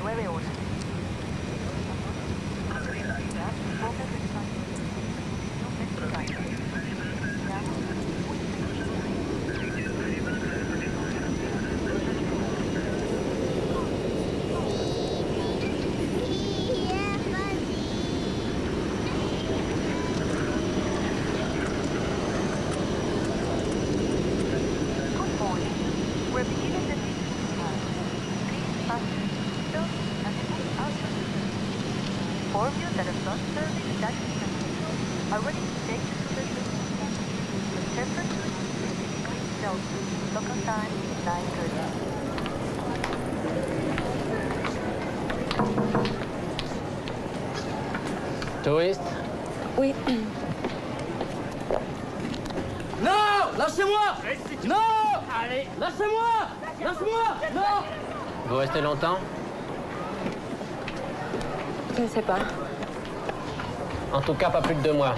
9 horas. Touriste? Oui. Non! Lâchez-moi! Non! Allez! Lâchez-moi! Lâchez-moi! Non! Vous restez longtemps? Je ne sais pas. En tout cas, pas plus de 2 mois.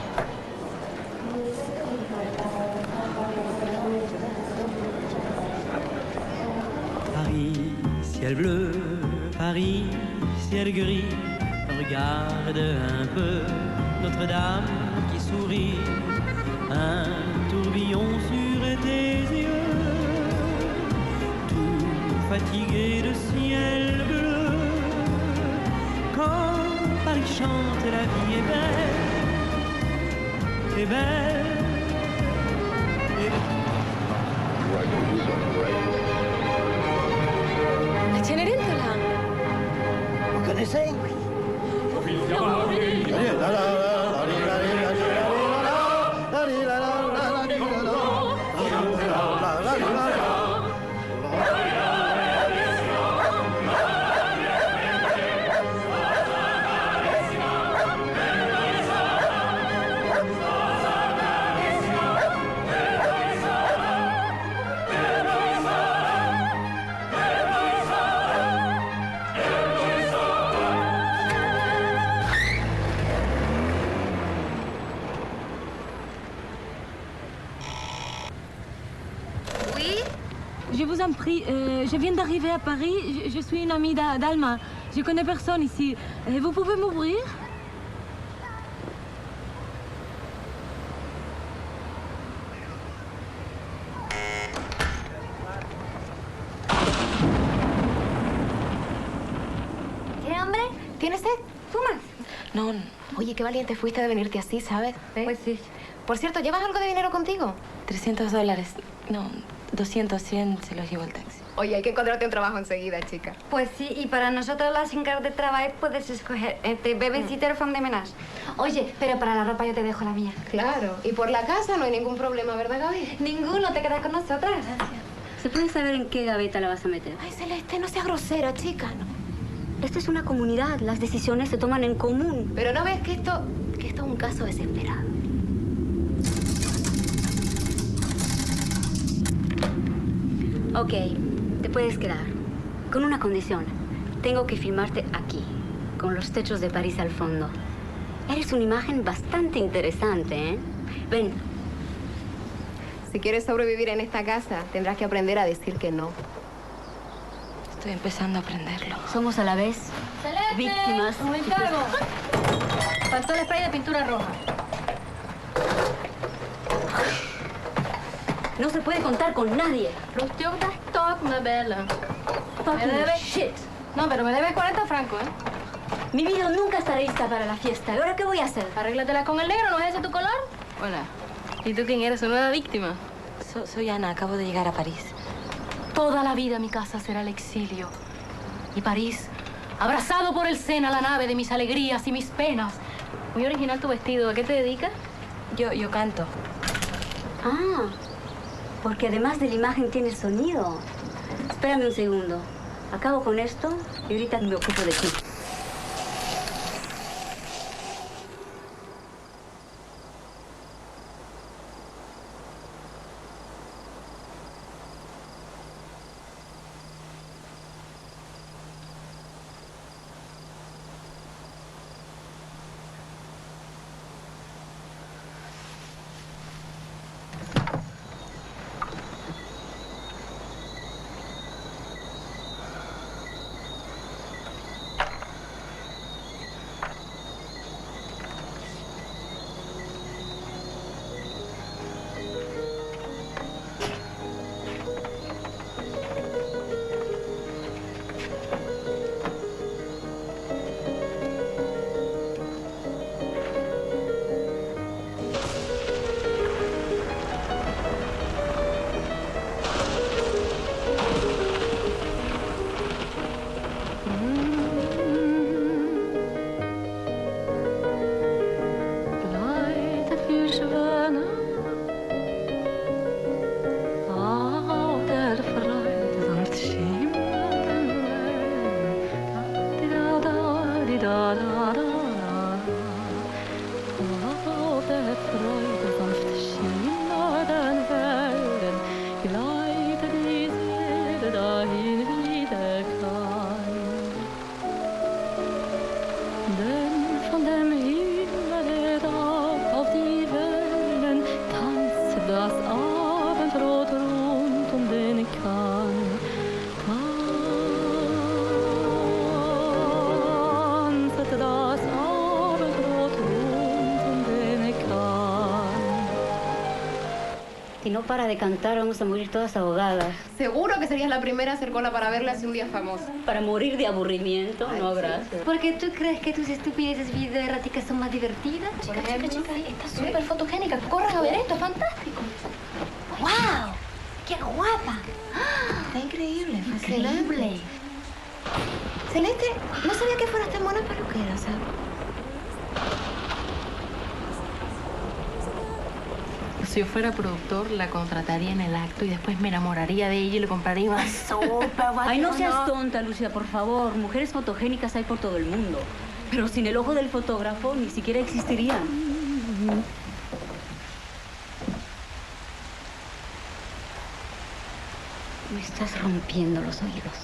Paris, ciel bleu, Paris, ciel gris, regarde un peu Notre-Dame qui sourit, un tourbillon sur tes yeux, tout fatigué de ciel bleu. Quand Paris chante, la vie est belle, est belle, est belle. La Cenerentola. Vous connaissez? Je vous en prie, je viens d'arriver à Paris, je suis une amie d'Alma. Je connais personne ici. Vous pouvez m'ouvrir? ¿Qué hambre? ¿Tienes sed? ¿Fumas? No, Oye, qué valiente fuiste de venirte así, ¿sabes? Pues sí. Por cierto, ¿llevas algo de dinero contigo? $300. No, 200, 100 se los llevo el taxi. Oye, hay que encontrarte un trabajo enseguida, chica. Pues sí, y para nosotros las encargas de trabajo puedes escoger entre babysitter o femme de ménage. Oye, pero para la ropa yo te dejo la mía. Claro, y por la casa no hay ningún problema, ¿verdad, Gaby? Ninguno, te quedas con nosotras. Gracias. ¿Se puede saber en qué gaveta la vas a meter? Ay, Celeste, no seas grosera, chica, ¿no? Esto es una comunidad, las decisiones se toman en común. Pero no ves que esto es un caso desesperado. Ok, te puedes quedar. Con una condición. Tengo que filmarte aquí, con los techos de París al fondo. Eres una imagen bastante interesante, ¿eh? Ven. Si quieres sobrevivir en esta casa, tendrás que aprender a decir que no. Estoy empezando a aprenderlo. Somos a la vez víctimas. Un encargo. Faltó el spray de pintura roja. No se puede contar con nadie. Rupture de stock, me bella. Fucking Me debe... shit. No, pero me debe 40 francos, ¿eh? Mi vida nunca estará lista para la fiesta. ¿Y ahora qué voy a hacer? Arréglatela con el negro, ¿no es ese tu color? Hola. ¿Y tú quién eres? ¿Su nueva víctima? Soy Ana, acabo de llegar a París. Toda la vida mi casa será el exilio. Y París, abrazado por el Sena, la nave de mis alegrías y mis penas. Muy original tu vestido. ¿A qué te dedicas? Yo canto. Ah, porque además de la imagen tiene sonido. Espérame un segundo. Acabo con esto y ahorita me ocupo de ti. no para de cantar, vamos a morir todas ahogadas. Seguro que serías la primera a hacer cola para verla si un día es famosa. Para morir de aburrimiento, ay, no, sí. gracias. Porque tú crees que tus estupideces videoerráticas son más divertidas. Chica, está súper fotogénica. Corran a ver esto, es fantástico. ¡Wow! ¡Qué guapa! Está increíble, Increíble. Celeste, no sabía que fueras tan buena peluquera, ¿sabes? Si yo fuera productor, la contrataría en el acto y después me enamoraría de ella y le compraría una sopa. Ay, no seas tonta, Lucia, por favor. Mujeres fotogénicas hay por todo el mundo. Pero sin el ojo del fotógrafo ni siquiera existirían. Me estás rompiendo los oídos.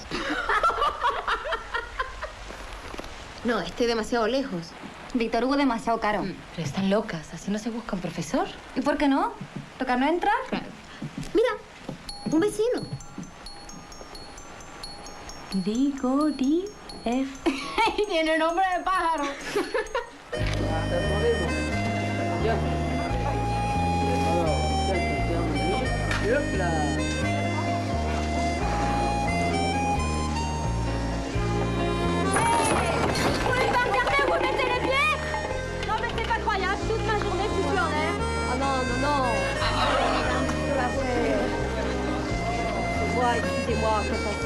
No, esté demasiado lejos. Víctor Hugo demasiado caro. Pero están locas, así no se busca un profesor. ¿Y por qué no? ¿Tocar no entrar? Mira, un vecino. Digo, F. Tiene nombre de pájaro.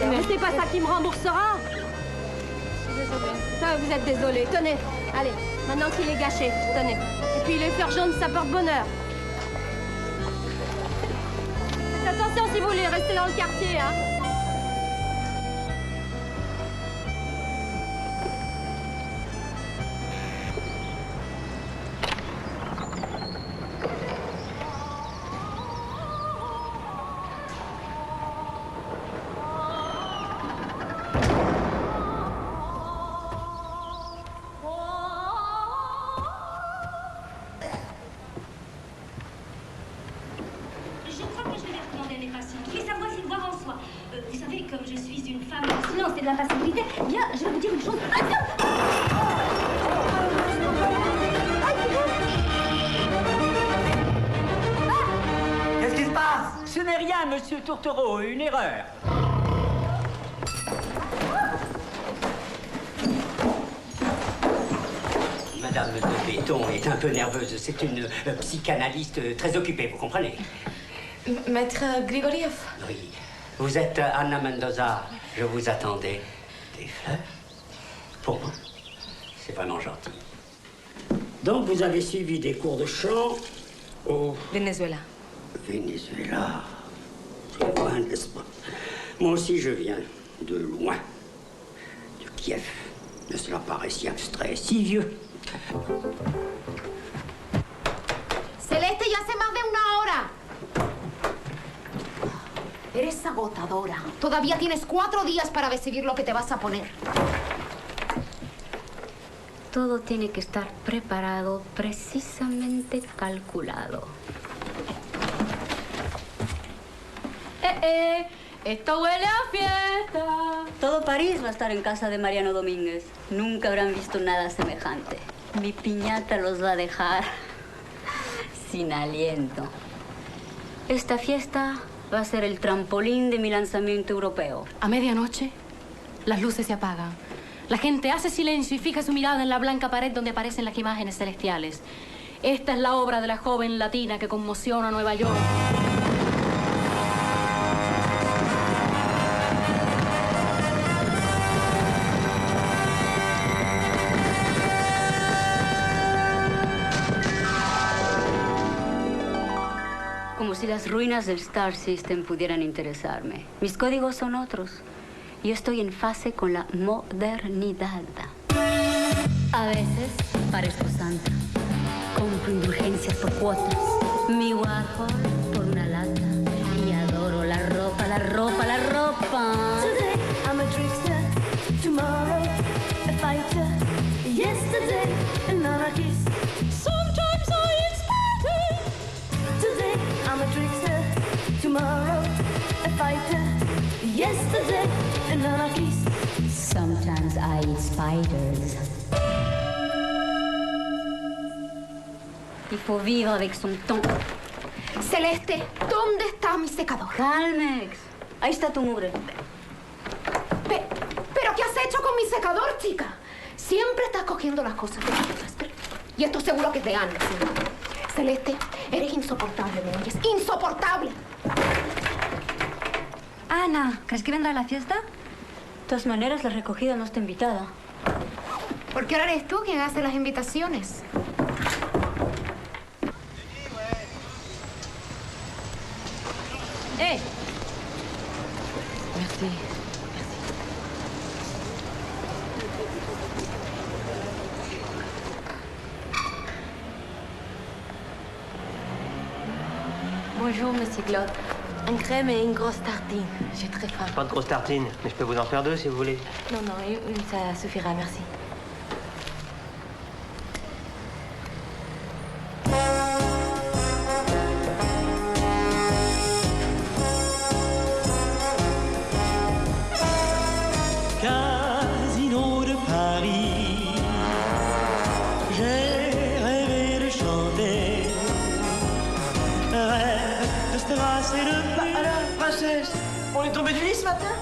Mais c'est pas ça qui me remboursera. Je suis désolée. Ça, vous êtes désolée. Tenez, allez, maintenant qu'il est gâché, tenez. Et puis les fleurs jaunes, ça porte bonheur. Faites attention si vous voulez rester dans le quartier, hein. De la facilité. Bien, je vais vous dire une chose. Qu'est-ce qui se passe? Ce n'est rien, monsieur Tourtereau, une erreur. Madame de Béton est un peu nerveuse. C'est une psychanalyste très occupée, vous comprenez? Maître Grigoriev. Oui. Vous êtes Anna Mendoza. Je vous attendais. Des fleurs? Pour moi? C'est vraiment gentil. Donc, vous avez suivi des cours de chant au... Venezuela. Venezuela. C'est loin, n'est-ce pas? Moi aussi, je viens de loin. De Kiev. Mais cela paraît si abstrait, si vieux. Celeste, ya hace más de una hora. Eres agotadora. Todavía tienes 4 días para decidir lo que te vas a poner. Todo tiene que estar preparado, precisamente calculado. Esto huele a fiesta. Todo París va a estar en casa de Mariano Domínguez. Nunca habrán visto nada semejante. Mi piñata los va a dejar sin aliento. Esta fiesta va a ser el trampolín de mi lanzamiento europeo. A medianoche, las luces se apagan. La gente hace silencio y fija su mirada en la blanca pared donde aparecen las imágenes celestiales. Esta es la obra de la joven latina que conmociona a Nueva York. Como si las ruinas del Star System pudieran interesarme. Mis códigos son otros. Yo estoy en fase con la modernidad. A veces parezco santa. Compro indulgencias por cuotas. Mi Warhol por una lata. Y adoro la ropa, la ropa, la ropa. Today I'm a trickster, tomorrow a fighter, yesterday an anarchist, sometimes I inspire. Today I'm a trickster, tomorrow a fighter, yesterday an anarchist. Sometimes I eat spiders. Il faut vivre avec son temps. Celeste, ¿dónde está mi secador? Calmex. Ahí está tu mugre. ¿Pero qué has hecho con mi secador, chica? Siempre estás cogiendo las cosas de otras. Y esto seguro que es de Ana. Celeste, eres insoportable, ¿me oyes? ¡Insoportable! Ana, ¿crees que vendrá a la fiesta? De todas maneras, la recogida no está invitada. ¿Por qué ahora eres tú quien hace las invitaciones? ¡Eh! Merci. Bonjour, Monsieur Claude. Un crème et une grosse tartine. J'ai très faim. Pas de grosses tartines, mais je peux vous en faire deux si vous voulez. Non, une, ça suffira, merci. Casino de Paris, j'ai rêvé de chanter. Rêve de strass et de paix. Alors, princesse, on est tombé du lit ce matin?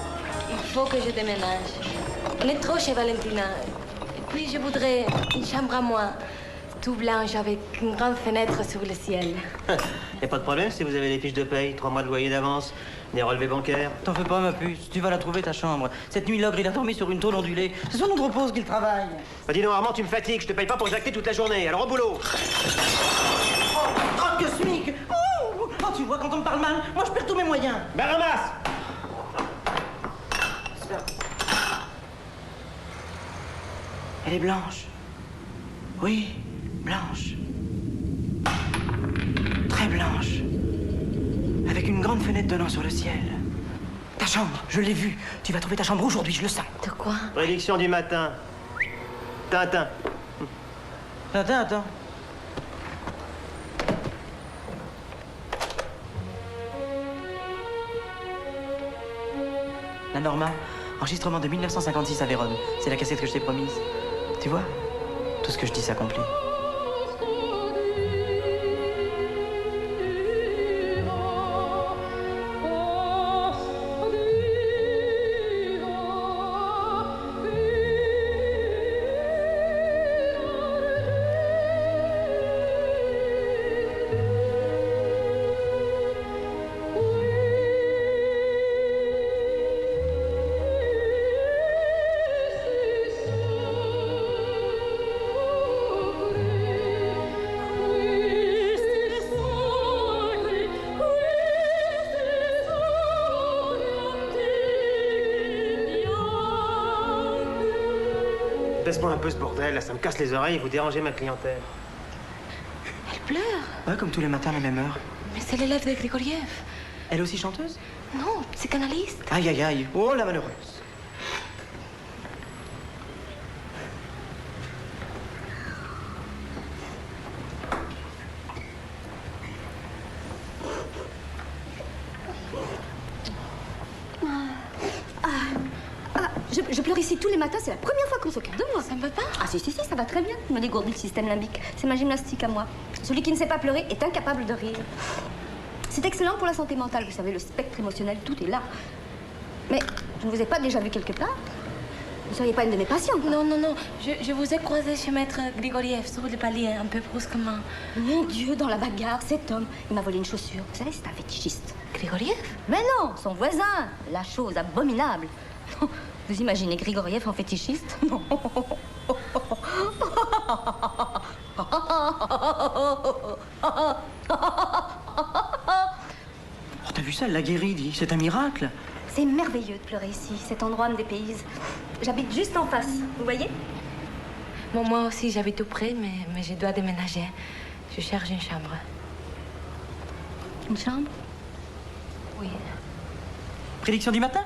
Il faut que je déménage. On est trop chez Valentina. Et puis, je voudrais une chambre à moi, tout blanche, avec une grande fenêtre sur le ciel. Y a pas de problème si vous avez des fiches de paye, 3 mois de loyer d'avance, des relevés bancaires. T'en fais pas, ma puce. Tu vas la trouver, ta chambre. Cette nuit, l'ogre, il a dormi sur une tôle ondulée. C'est son autre repose qu'il travaille. Bah dis donc, Armand, tu me fatigues. Je te paye pas pour jacter toute la journée. Alors au boulot. Oh, que smic. Oh, tu vois, quand on me parle mal, moi, je perds tous mes moyens. Ben ramasse. Elle est blanche. Oui, blanche. Très blanche. Avec une grande fenêtre donnant sur le ciel. Ta chambre, je l'ai vue. Tu vas trouver ta chambre aujourd'hui, je le sens. De quoi? Prédiction du matin. Tintin. Attends. La Norma, enregistrement de 1956 à Vérone. C'est la cassette que je t'ai promise. Tu vois, tout ce que je dis s'accomplit. Baisse-moi un peu ce bordel, là, ça me casse les oreilles et vous dérangez ma clientèle. Elle pleure. Ouais, comme tous les matins à la même heure. Mais c'est l'élève de Grigoriev. Elle aussi chanteuse? Non, psychanalyste. Aïe, aïe, aïe. Oh, la malheureuse. Je pleure ici tous les matins, c'est la première fois qu'on s'occupe de moi. Ça me va pas? Ah si, ça va très bien. Il me dégourdit le système limbique. C'est ma gymnastique à moi. Celui qui ne sait pas pleurer est incapable de rire. C'est excellent pour la santé mentale, vous savez, le spectre émotionnel, tout est là. Mais je ne vous ai pas déjà vu quelque part? Vous ne seriez pas une de mes patientes? Non. Je vous ai croisé chez Maître Grigoriev sur le palier, un peu brusquement. Mon Dieu, dans la bagarre, cet homme, il m'a volé une chaussure. Vous savez, c'est un fétichiste. Grigoriev? Mais non, son voisin. La chose abominable. Vous imaginez Grigoriev en fétichiste? Non. Oh, t'as vu ça, elle l'a guéri, dit. C'est un miracle. C'est merveilleux de pleurer ici. Cet endroit me dépayse. J'habite juste en face, vous voyez? Bon, moi aussi, j'habite tout près, mais je dois déménager. Je cherche une chambre. Une chambre? Oui. Prédiction du matin?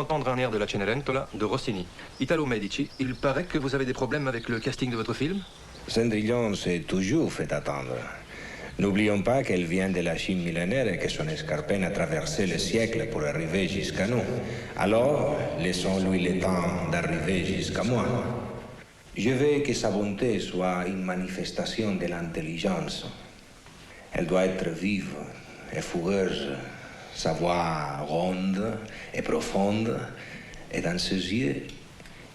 d'entendre un air de la Cenerentola de Rossini. Italo Medici, il paraît que vous avez des problèmes avec le casting de votre film? Cendrillon s'est toujours fait attendre. N'oublions pas qu'elle vient de la Chine millénaire et que son escarpin a traversé les siècles pour arriver jusqu'à nous. Alors, laissons-lui le temps d'arriver jusqu'à moi. Je veux que sa bonté soit une manifestation de l'intelligence. Elle doit être vive et fougueuse, sa voix ronde et profonde, et dans ses yeux,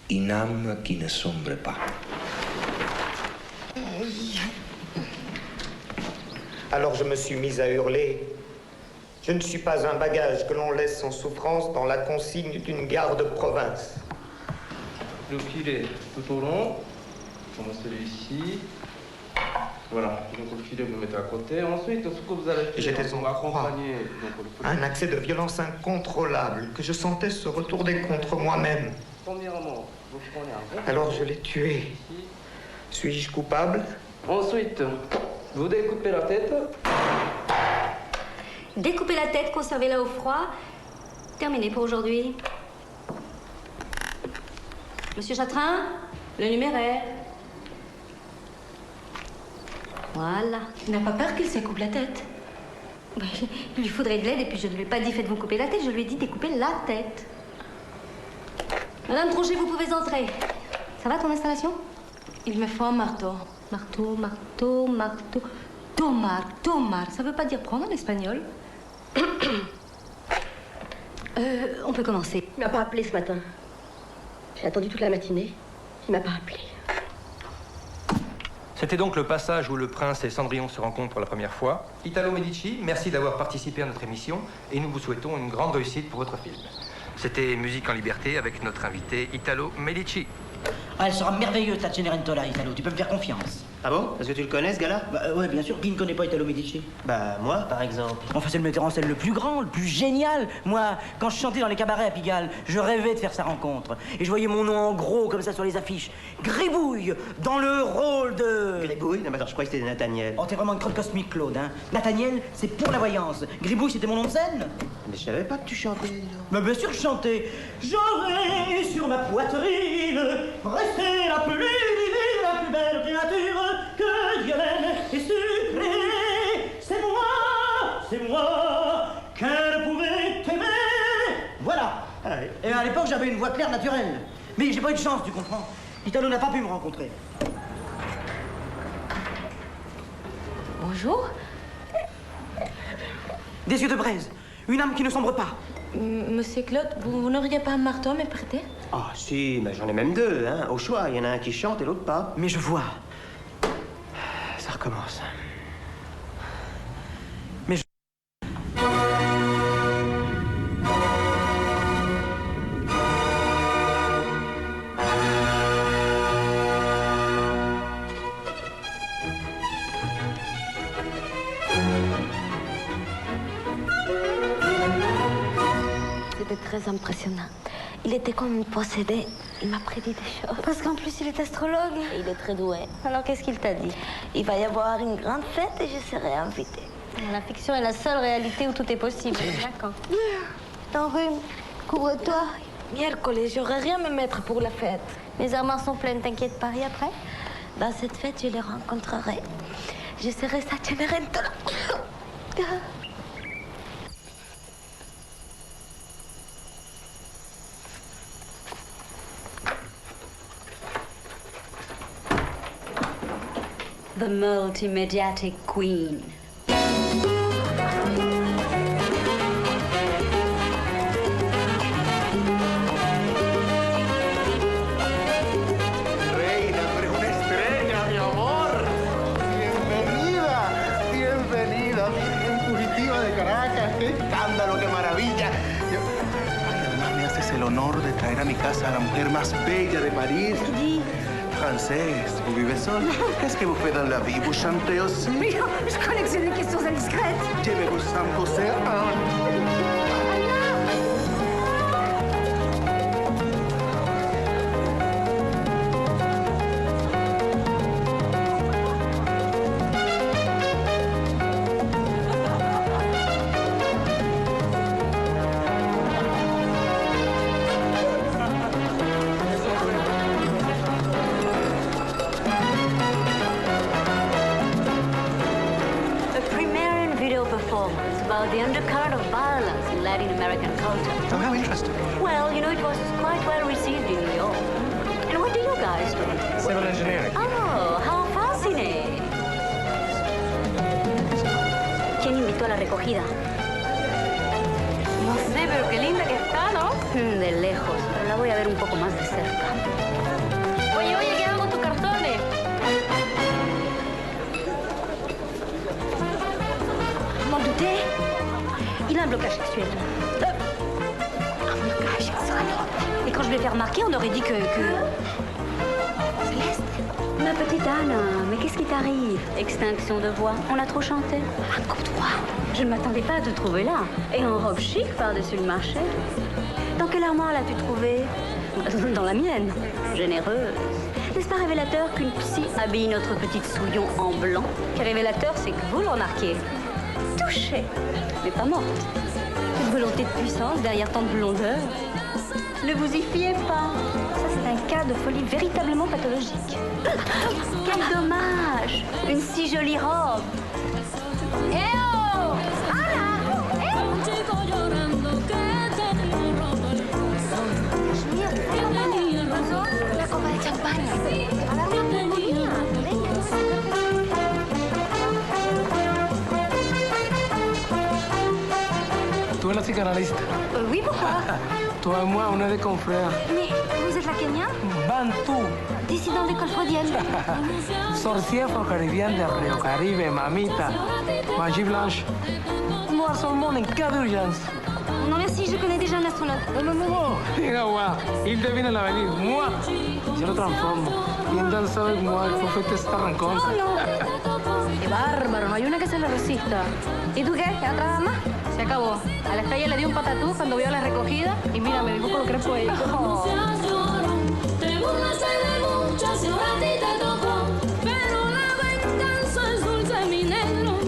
une âme qui ne sombre pas. Alors je me suis mise à hurler. Je ne suis pas un bagage que l'on laisse en souffrance dans la consigne d'une gare de province. Le filet tout au long, comme celui-ci. Voilà, donc le filet vous le mettez à côté. Ensuite, ce que vous allez faire, J'étais en proie à un accès de violence incontrôlable que je sentais se retourner contre moi-même. Premièrement, vous prenez un verre. Alors je l'ai tué. Suis-je coupable? Ensuite, vous découpez la tête. Découpez la tête, conservez-la au froid. Terminé pour aujourd'hui. Monsieur Chatrin, le numéraire. Voilà. Tu n'as pas peur qu'il se coupe la tête? Il lui faudrait de l'aide et puis je ne lui ai pas dit faites-vous couper la tête, je lui ai dit découper la tête. Madame Tronchet, vous pouvez entrer. Ça va ton installation? Il me faut un marteau. Marteau, marteau, marteau. Tomar, tomar. Ça veut pas dire prendre en espagnol. On peut commencer. Il m'a pas appelé ce matin. J'ai attendu toute la matinée. Il m'a pas appelé. C'était donc le passage où le prince et Cendrillon se rencontrent pour la première fois. Italo Medici, merci d'avoir participé à notre émission et nous vous souhaitons une grande réussite pour votre film. C'était Musique en liberté avec notre invité Italo Medici. Ah, elle sera merveilleuse, ta Cenerentola, Italo. Tu peux me faire confiance. Ah bon? Parce que tu le connais, ce gars-là? Bah ouais, bien sûr. Qui ne connaît pas Italo Medici? Bah, moi, par exemple. Enfin, c'est le metteur en scène le plus grand, le plus génial. Moi, quand je chantais dans les cabarets à Pigalle, je rêvais de faire sa rencontre. Et je voyais mon nom en gros, comme ça, sur les affiches. Gribouille, dans le rôle de... Gribouille? Non, mais attends, je croyais que c'était Nathaniel. Oh, t'es vraiment une crotte cosmique, Claude, hein. Nathaniel, c'est pour la voyance. Gribouille, c'était mon nom de scène. Mais je savais pas que tu chantais. Mais bien sûr que je chantais. J'aurais sur ma poitrine resté la plus divine, la plus belle créature que Dieu aime et sucrée. C'est moi qu'elle pouvait aimer. Voilà. Ah oui. Et à l'époque, j'avais une voix claire naturelle. Mais j'ai pas eu de chance, tu comprends. Italo n'a pas pu me rencontrer. Bonjour. Des yeux de braise, une âme qui ne sombre pas. Monsieur Claude, vous n'auriez pas un marteau à me prêter? Ah, si, mais j'en ai même deux, hein. Au choix, il y en a un qui chante et l'autre pas. Mais je vois. Ça recommence. Mais je... C'était très impressionnant. Il était comme possédé. Il m'a prédit des choses. Parce qu'en plus, il est astrologue. Il est très doué. Alors, qu'est-ce qu'il t'a dit? Il va y avoir une grande fête et je serai invitée. La fiction est la seule réalité où tout est possible. D'accord. Ton rhume, couvre-toi. Miércoles, j'aurais rien à me mettre pour la fête. Mes armoires sont pleines, t'inquiète pas. Et après? Dans cette fête, je les rencontrerai. Je serai sa Cenerentola. The multimediatic queen. Reina, tú eres una estrella, mi amor. Bienvenida, bienvenida, Virgen fugitiva de Caracas. ¡Qué escándalo, qué maravilla! Ay, además me haces el honor de traer a mi casa a la mujer más bella de París. Française, vous vivez seul? Qu'est-ce que vous faites dans la vie? Vous chantez aussi? Mais non, je collectionne les questions indiscrètes. Je vais vous en poser un. American culture. Oh, how interesting. Well, you know, it was quite well received in New York. And what do you guys do? Civil engineering. Oh, how fascinating. ¿Quién invitó a la recogida? No sé, pero qué linda que está, ¿no? De lejos, pero la voy a ver un poco más de cerca. Oye, ¿qué hago con tus cartones? M'en doutais. Il a un blocage sexuel. Un blocage sexuel. Et quand je lui ai fait remarquer, on aurait dit que... Céleste? Ma petite Anne, mais qu'est-ce qui t'arrive? Extinction de voix. On a trop chanté? Raconte-moi. Je ne m'attendais pas à te trouver là. Et en robe chic par-dessus le marché. Dans quelle armoire l'as-tu trouvée? Dans la mienne. Généreuse. N'est-ce pas révélateur qu'une psy habille notre petite souillon en blanc? Quel révélateur, c'est que vous le remarquez. Touchée, mais pas morte. Une volonté de puissance derrière tant de blondeur. Ne vous y fiez pas. Ça, c'est un cas de folie véritablement pathologique. Quel dommage. Une si jolie robe. Eh oh! Ana! Una copa de champaña. Tú es la psicanalista. Oui, pourquoi? Toi et moi, on est des confrères. Mais vous êtes la Kenya? Bantu. Dissident d'école freudienne. Sorcier afro-caribien de Rio Caribe, mamita. Magie blanche. Moi, seulement en cas d'urgence. Non, merci, je connais déjà un astronaute. No. Diga, guau. Il devine l'avenir. Moi, je le transformo. Y entonces sabe cómo el profeta está arrancón. ¡Qué bárbaro! No hay una que se le resista. ¿Y tú qué? ¿Ya otra más? Se acabó. A la estrella le dio un patatús cuando vio la recogida y mira, me dijo con lo que fue ella. Oh. Te burlaste de muchas y ahora a ti te tocó. Pero la venganza es dulce, mi negro.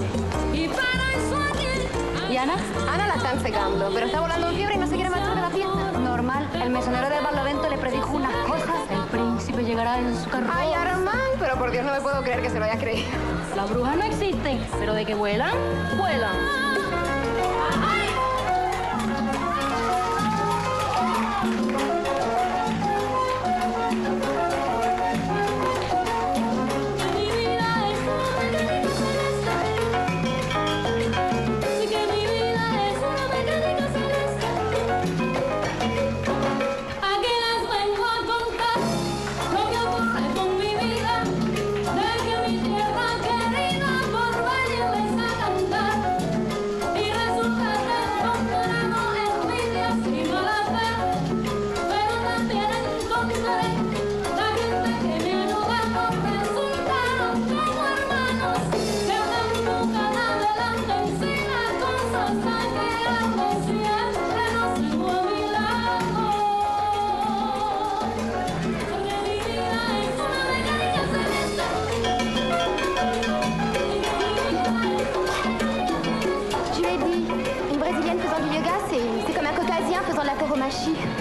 Y para eso aquí... ¿Y Ana? Ana la están secando, pero está volando en fiebre y no se quiere marchar de la fiesta. Normal. El mesonero del Barlovento le predijo unas cosas. El príncipe llegará en su carroza. Ay, Armand, pero por Dios no me puedo creer que se lo haya creído. Las brujas no existen, pero de que vuelan, vuelan.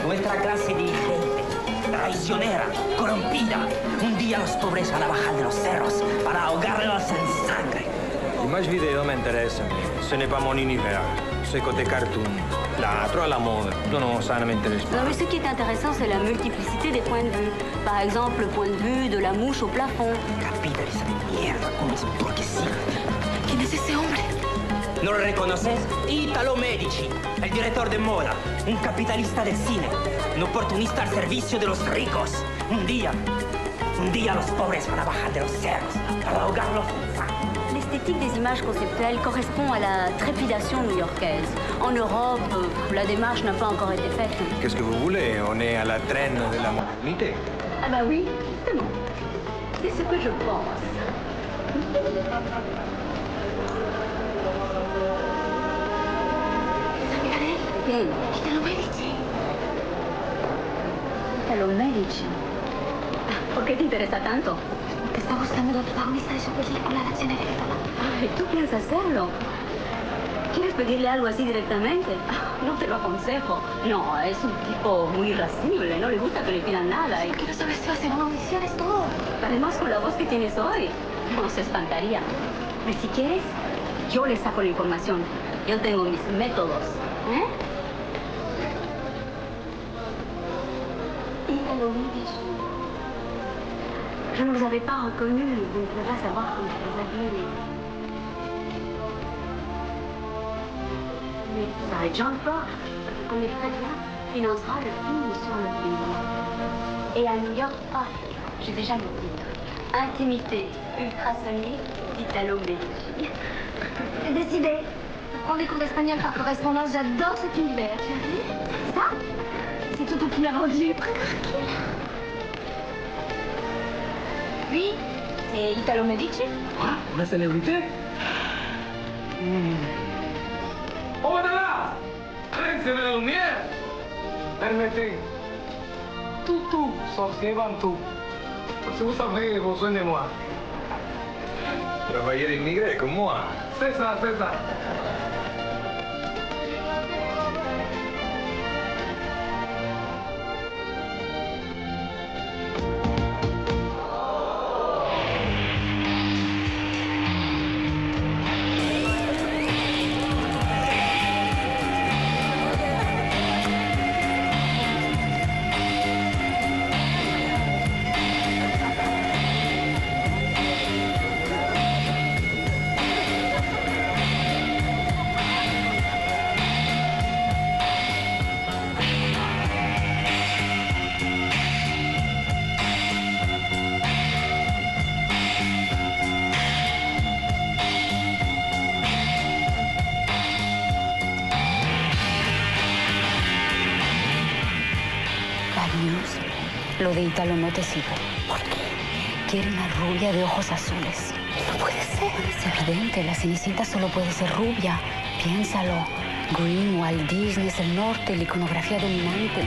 Nuestra clase dirigente, traicionera, corrompida. Un día los pobres van a bajar de los cerros para ahogarlos en sangre. L'image vidéo m'intéresse. Ce n'est pas mon univers. Ce côté cartoon. La trop à la mode. Non, ça ne m'intéresse pas. Non, mais ce qui est intéressant, c'est la multiplicité des points de vue. Par exemple, le point de vue de la mouche au plafond. Capitalista de mierda, con esa burguesía. ¿Quién es ese hombre? ¿No lo reconoces? Italo Medici, el director de moda, un capitalista del cine, un oportunista al servicio de los ricos. Un día los pobres van a bajar de los cerros para ahogarlos en sangre. L'esthétique des images conceptuelles correspond à la trépidation new-yorkaise. En Europe, la démarche n'a pas encore été faite. Qu'est-ce que vous voulez? On est à la traîne de la modernité. Ah bah oui, justement. C'est ce que je pense. Italo Medici. Italo Medici. ¿Por qué te interesa tanto? Que está buscando el protagonista de su película, La Cenerentola. Ay, ¿tú piensas hacerlo? ¿Quieres pedirle algo así directamente? No te lo aconsejo. No, es un tipo muy irascible, no le gusta que le pidan nada. ¿Por qué no sabes si va a hacer una audición? Es todo. Además, con la voz que tienes hoy, no se espantaría. Pero si quieres, yo le saco la información. Yo tengo mis métodos. ¿Eh? Italo Medici. Je ne vous avais pas reconnu, vous ne pouvez pas savoir comment je vous avais. Mais ça va être John Ford, je connais très bien, financera le film sur le film. Et à New York, j'ai déjà le titre. Intimité ultrasonique d'Italo Medici. C'est décidé. Je prends des cours d'espagnol par correspondance. J'adore cet univers. Tu as vu ça? C'est tout au plus rendu. Oui, c'est Italo Medici. La célébrité. Oh, là! Prense de la lumière. Permettez. Tout, sorcier bantou. Parce que vous savez besoin de moi. Travailler immigré comme moi. C'est ça, c'est ça. Lo de Italo no te sirve. ¿Por qué? Quiere una rubia de ojos azules. No puede ser. Es evidente, la Cenicienta solo puede ser rubia. Piénsalo. Green, Walt Disney es el norte, la iconografía dominante.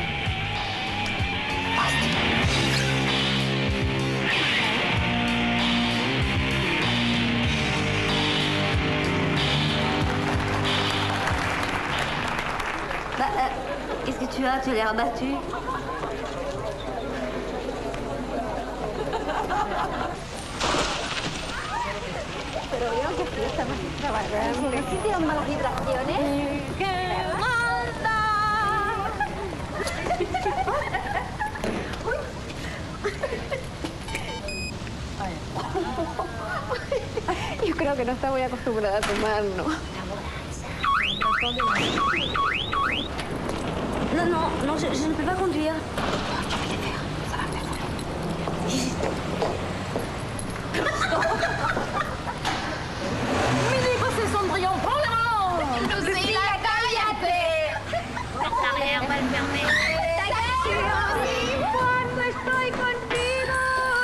Qu'est-ce que tu as? Tu as l'air abattu. Pero veo que sí, estamos extravagantes. ¿Necesitan malas vibraciones? ¡Qué Yo creo que no está muy acostumbrada a tomar, ¿no? Non, je ne peux pas conduire. ¡Mis hijos se Cendrillon, probablement! Lucila, cállate. Nuestra arrière va le permettre. Cuando estoy contigo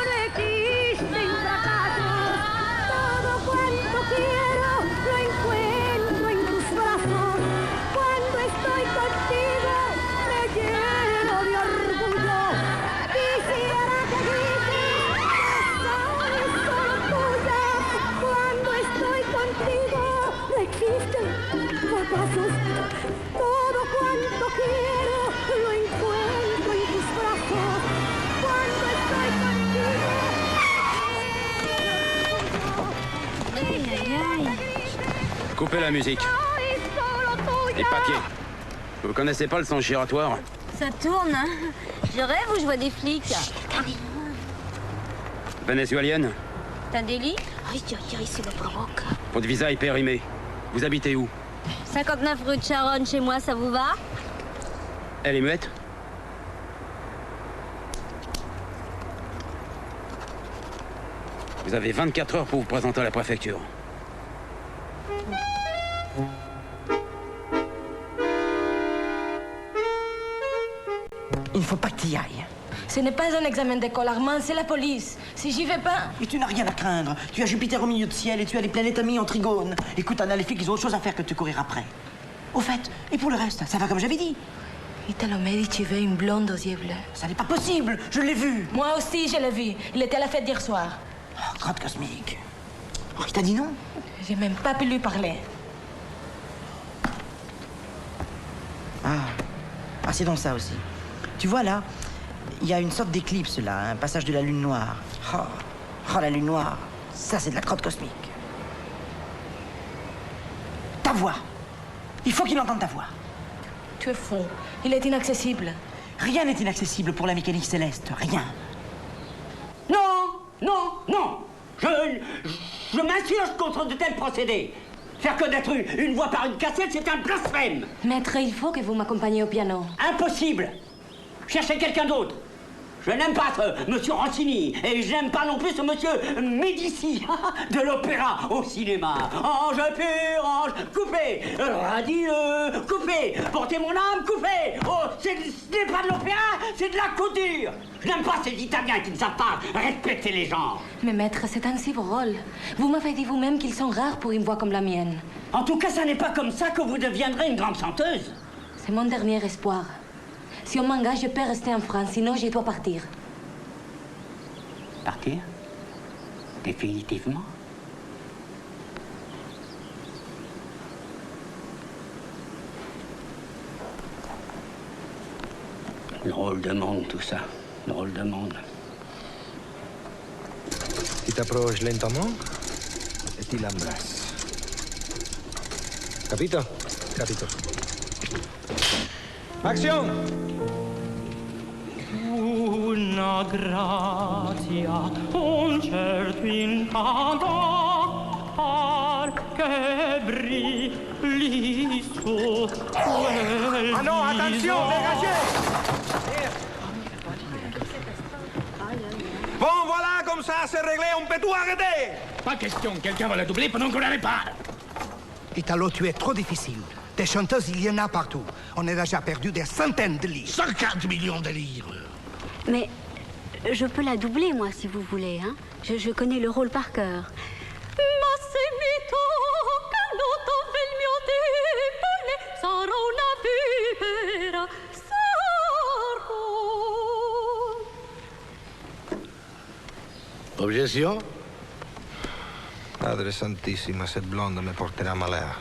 no existen fracasos. Todo cuanto quiero lo encuentro en tus brazos. Cuando estoy contigo me lleno de orgullo. Quisiera que grites que soy solo tuya. Cuando estoy contigo no existen fracasos. Todo cuanto quiero lo encuentro en tus brazos. Cuando estoy contigo. Coupez la musique. Les papiers. Vous connaissez pas le son giratoire? Ça tourne, hein? Je rêve ou je vois des flics? Vénézuélienne? T'as des lits? Aïe, c'est le provoque. Votre visa est périmé. Vous habitez où? 59 rue de Charonne, chez moi, ça vous va? Elle est muette? Vous avez 24 heures pour vous présenter à la préfecture. Il ne faut pas que tu y ailles. Ce n'est pas un examen d'école, Armand, c'est la police. Si j'y vais pas... Mais tu n'as rien à craindre. Tu as Jupiter au milieu du ciel et tu as les planètes amies en trigone. Écoute, Anna, les flics, ils ont autre chose à faire que de te courir après. Au fait, et pour le reste, ça va comme j'avais dit. Italo Medici veut une blonde aux yeux bleus. Ça n'est pas possible, je l'ai vu. Moi aussi, je l'ai vu. Il était à la fête d'hier soir. Oh, grotte cosmique. Oh, il t'a dit non? J'ai même pas pu lui parler. Ah, c'est donc ça aussi. Tu vois, là, il y a une sorte d'éclipse, là, un passage de la lune noire. Oh, la lune noire, ça, c'est de la crotte cosmique. Ta voix. Il faut qu'il entende ta voix. Tu es fou. Il est inaccessible. Rien n'est inaccessible pour la mécanique céleste, rien. Non, non, non. Je m'insurge contre de tels procédés. Faire connaître une voix par une cassette, c'est un blasphème. Maître, il faut que vous m'accompagniez au piano. Impossible. Cherchez quelqu'un d'autre. Je n'aime pas ce monsieur Rossini, et je n'aime pas non plus ce monsieur Médici, de l'opéra au cinéma. Ange pur, ange, coupez, radieux, coupez, portez mon âme, coupez. Oh, ce n'est pas de l'opéra, c'est de la couture. Je n'aime pas ces Italiens qui ne savent pas respecter les gens. Mais maître, c'est un si beau rôle. Vous m'avez dit vous-même qu'ils sont rares pour une voix comme la mienne. En tout cas, ça n'est pas comme ça que vous deviendrez une grande chanteuse. C'est mon dernier espoir. Si on m'engage, je peux rester en France, sinon je dois partir. Partir? Définitivement? Drôle de monde, tout ça. Drôle de monde. Tu t'approches lentement et tu l'embrasses. Capito? Capito. Action! Una grazia, un certo incanto, par che brilli su quel Ah non, attention, dégagez! Bon, voilà, comme ça, c'est réglé, on peut tout arrêter! Pas question, quelqu'un va la doubler pendant qu'on la répare. Italo, tu es trop difficile. Des chanteuses, il y en a partout. On a déjà perdu des centaines de livres. 50 millions de livres. Mais je peux la doubler, moi, si vous voulez. Hein. Je connais le rôle par cœur. Objection? Padre Santissima, cette blonde me portera malheur.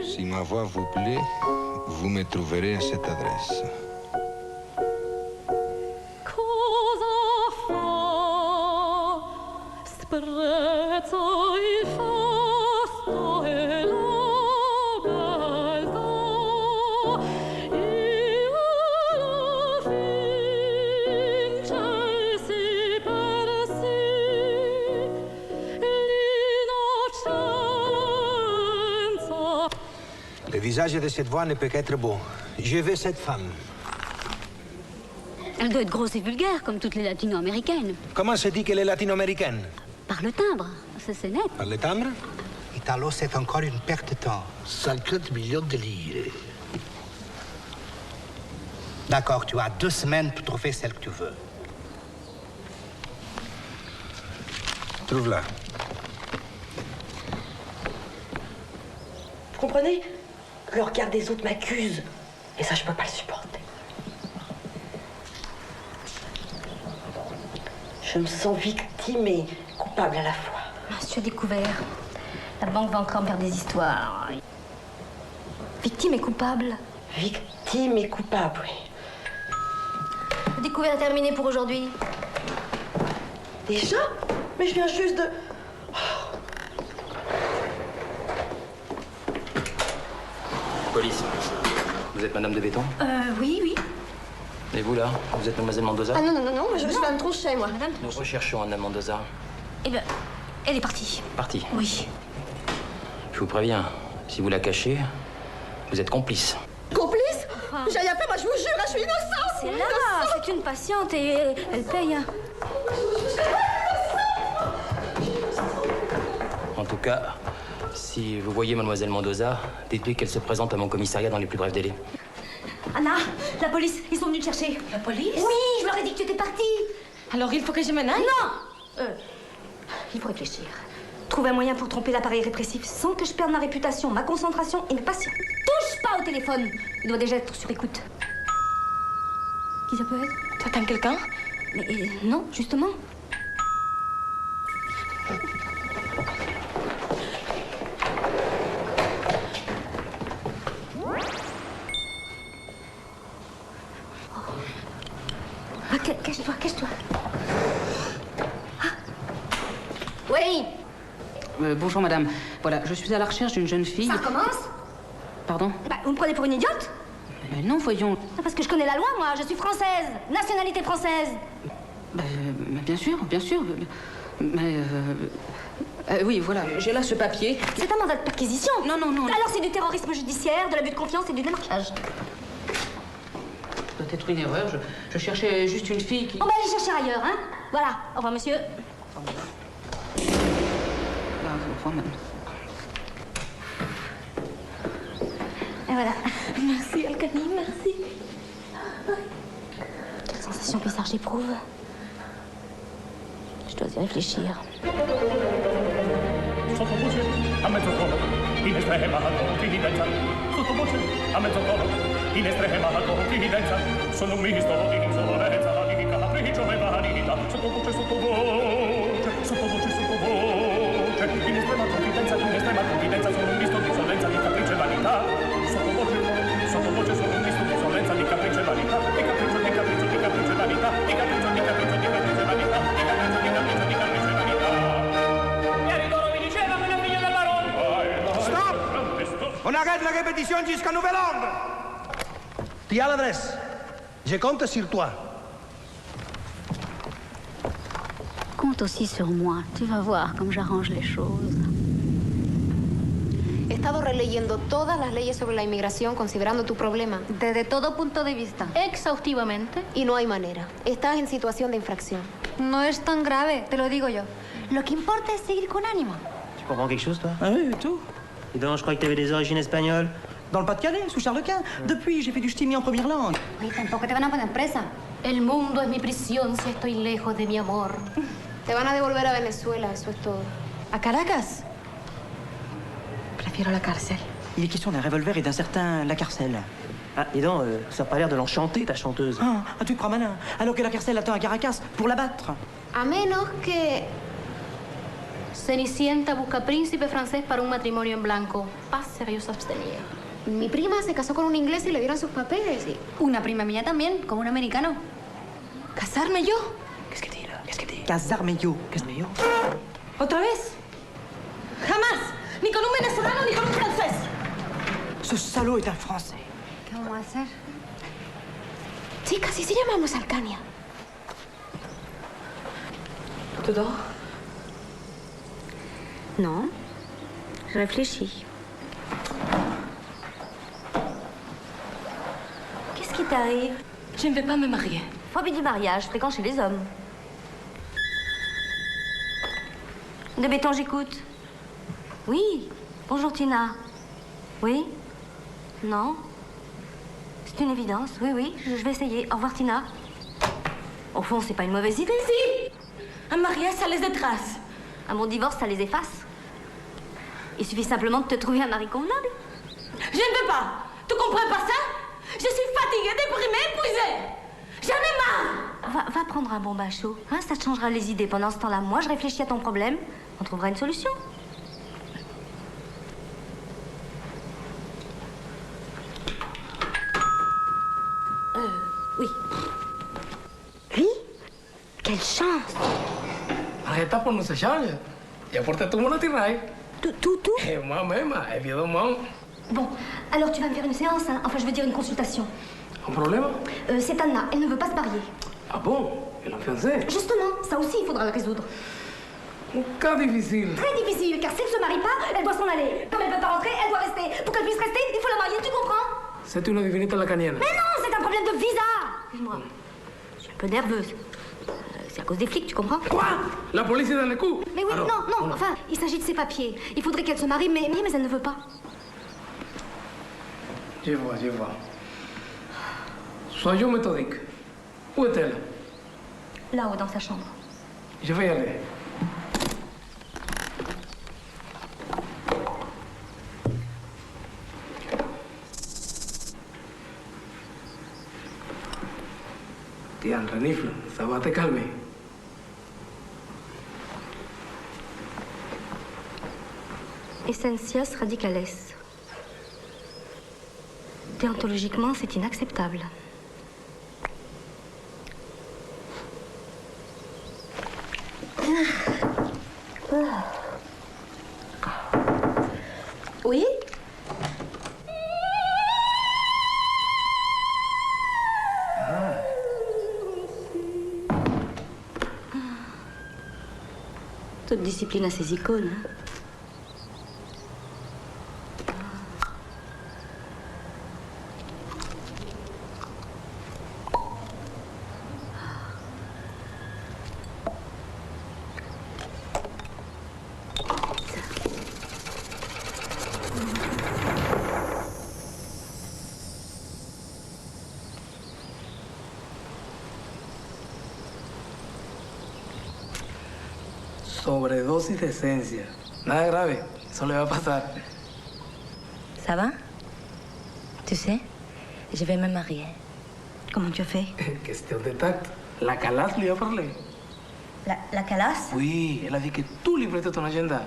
Si ma voix vous plaît, vous me trouverez à cette adresse. Le visage de cette voix ne peut qu'être beau. Je veux cette femme. Elle doit être grosse et vulgaire, comme toutes les latino-américaines. Comment se dit qu'elle est latino-américaine? Par le timbre, ça c'est net. Par le timbre? Italo, c'est encore une perte de temps. 50 millions de livres. D'accord, tu as 2 semaines pour trouver celle que tu veux. Trouve-la. Vous comprenez? Le regard des autres m'accuse. Et ça, je peux pas le supporter. Je me sens victime et coupable à la fois. Monsieur découvert. La banque va encore faire des histoires. Victime et coupable. Victime et coupable, oui. Le découvert est terminé pour aujourd'hui. Déjà? Mais je viens juste de... Police. Vous êtes Madame de Béton? Oui, oui. Et vous, là? Vous êtes Mademoiselle Mendoza? Ah non, non, non, non, je vais me troncher, moi. Madame? Nous recherchons Anna Mendoza. Eh ben, elle est partie. Partie? Oui. Je vous préviens, si vous la cachez, vous êtes complice. Complice? J'ai rien fait, moi, je vous jure, je suis innocente. C'est là, c'est une patiente et elle paye. Hein. En tout cas, si vous voyez Mademoiselle Mendoza, dites-lui qu'elle se présente à mon commissariat dans les plus brefs délais. Anna, la police, ils sont venus te chercher. La police? Oui, je leur ai dit que tu étais partie. Alors il faut que je m'en aille? Non Il faut réfléchir. Trouve un moyen pour tromper l'appareil répressif sans que je perde ma réputation, ma concentration et mes patients. Touche pas au téléphone. Il doit déjà être sur écoute. Qui ça peut être? T'attends quelqu'un? Mais non, justement. Cache-toi, cache-toi. Ah. Oui. Bonjour madame. Voilà, je suis à la recherche d'une jeune fille. Ça commence? Pardon? Bah, vous me prenez pour une idiote? Non, voyons. Parce que je connais la loi, moi. Je suis française. Nationalité française. Bien sûr, bien sûr. Mais... oui, voilà, j'ai là ce papier. C'est un mandat de perquisition. Non, non, non. Alors c'est du terrorisme judiciaire, de l'abus de confiance et du démarchage. Ça doit être une erreur. Je cherchais juste une fille qui... On va aller chercher ailleurs, hein? Voilà. Au revoir, monsieur. Au revoir, madame. Et voilà. Merci, Alcani, merci. Quelle sensation bizarre j'éprouve. Je dois y réfléchir. Sottovoce, a mezzotono, in estrema confidenza. Sottovoce, a mezzotono, in estrema confidenza. Sono un misto di insolenza, di capriccio e vanità. Sottovoce, sottovoce, sottovoce, sottovoce. In estrema confidenza, sono un misto di insolenza, di capriccio e vanità. Sottovoce, sottovoce, sono un misto di insolenza, di capriccio e vanità. Di capriccio, di capriccio, di capriccio e vanità. Di capriccio, di capriccio, di capriccio e vanità. Di capriccio, di capriccio, di capriccio e vanità. On arrête la répétition jusqu'à nouvel ordre. Tu as l'adresse. Je compte sur toi. Compte aussi sur moi. Tu vas voir comme j'arrange les choses. He estado releyendo todas las leyes sobre la inmigración considerando tu problema. Desde todo punto de vista. Exhaustivamente. Y no hay manera. Estás en situación de infracción. No es tan grave, te lo digo yo. Lo que importa es seguir con ánimo. Tu comprends quelque chose, toi? Ah oui, tout. Et donc, je crois que tu avais des origines espagnoles. Dans le Pas-de-Calais, sous Charles Quint. Depuis, j'ai fait du ch'timi en première langue. Oui, tampoco te van a poner presa. El mundo es mi prisión si estoy lejos de mi amor. Te van a devolver a Venezuela, eso es todo. ¿A Caracas? Prefiero la cárcel. Il est question d'un revolver et d'un certain Lacarcelle. Ah, dis donc, ça a pas l'air de l'enchanter, ta chanteuse. Ah, tu te crois malin. Alors que Lacarcelle attend à Caracas pour l'abattre. A menos que... Cenicienta busca príncipe francés para un matrimonio en blanco. Paz sérieux s'abstenir. Mi prima se casó con un inglés y le dieron sus papeles. Y... Una prima mía también, con un americano. ¿Casarme yo? Qu'est-ce que dit, là? Qu'est-ce que dit? Casarme yo. Casarme yo? ¿Otra vez? Jamás. Ni con un venezolano ni con un francés. Ce salaud est un Français. ¿Qué vamos a hacer? Chicas, ¿y si llamamos a Alcania? ¿Te dors? Non, je réfléchis. Qu'est-ce qui t'arrive? Je ne vais pas me marier. Phobie du mariage, fréquent chez les hommes. De béton, j'écoute. Oui. Bonjour, Tina. Oui? Non? C'est une évidence. Oui, oui, je vais essayer. Au revoir, Tina. Au fond, c'est pas une mauvaise idée. Si! Un mariage, ça laisse des traces. À mon divorce, ça les efface. Il suffit simplement de te trouver un mari convenable. Je ne veux pas. Tu comprends pas ça? Je suis fatiguée, déprimée, épuisée. J'en ai marre. Va prendre un bon bain chaud. Hein, ça te changera les idées. Pendant ce temps-là, moi, je réfléchis à ton problème. On trouvera une solution. Oui. Lui? Quelle chance! Arrête pour nous échanger. Et apporte tout le monde à Tout? Et moi-même, évidemment. Bon, alors tu vas me faire une séance, hein? Enfin, je veux dire une consultation. Un problème? C'est Anna, elle ne veut pas se marier. Ah bon? Elle a fiancé? Justement, ça aussi, il faudra le résoudre. Un cas difficile. Très difficile, car si elle ne se marie pas, elle doit s'en aller. Comme elle ne peut pas rentrer, elle doit rester. Pour qu'elle puisse rester, il faut la marier, tu comprends? C'est une divinité lacanienne. Mais non, c'est un problème de visa. Excuse-moi, je suis un peu nerveuse. C'est à cause des flics, tu comprends? Quoi? La police est dans le coup? Mais oui, alors, non, enfin, il s'agit de ses papiers. Il faudrait qu'elle se marie, mais elle ne veut pas. Je vois. Soyons méthodiques. Où est-elle? Là-haut, dans sa chambre. Je vais y aller. Tiens, renifle, ça va te calmer. Essencias radicales. Déontologiquement, c'est inacceptable. Oui? Toute discipline a ses icônes. Hein? Sobredosis de esencia. Nada grave, eso le va a pasar. Ça va? Tu sais, je vais me marier. Comment tu as fait? Question de tacto. La Calas lui a parlé. La Calas? Oui, elle a dit que tú lui prestes ton agenda.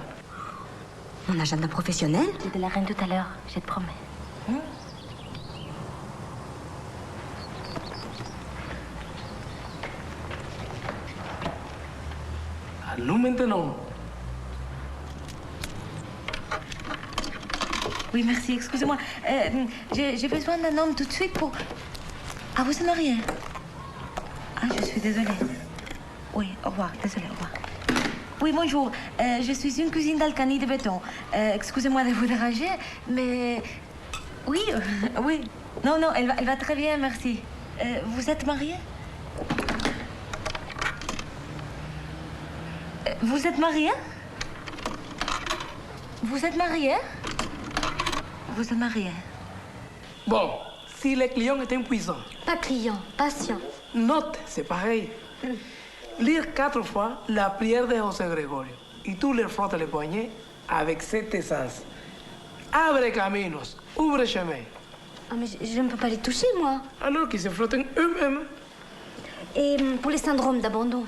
Mon agenda professionnel? J'ai de la reine tout à l'heure, je te promets. Nous maintenant. Oui, merci, excusez-moi. J'ai besoin d'un homme tout de suite pour... Ah, vous êtes marié? Ah, je suis désolée. Oui, au revoir, désolée, au revoir. Oui, bonjour. Je suis une cousine d'Alcanie de Béton. Excusez-moi de vous déranger, mais... Oui, oui. Non, non, elle va très bien, merci. Vous êtes marié? Vous êtes marié? Vous êtes marié? Vous êtes marié? Bon, si le client est impuissant. Pas client, patient. Note, c'est pareil. Lire 4 fois la prière de José Gregorio y tú le frottes les poignets avec cette essence. Abre caminos, ouvre chemin. Ah, mais je ne peux pas les toucher, moi. Alors qu'ils se frottent eux-mêmes. Et pour les syndromes d'abandon?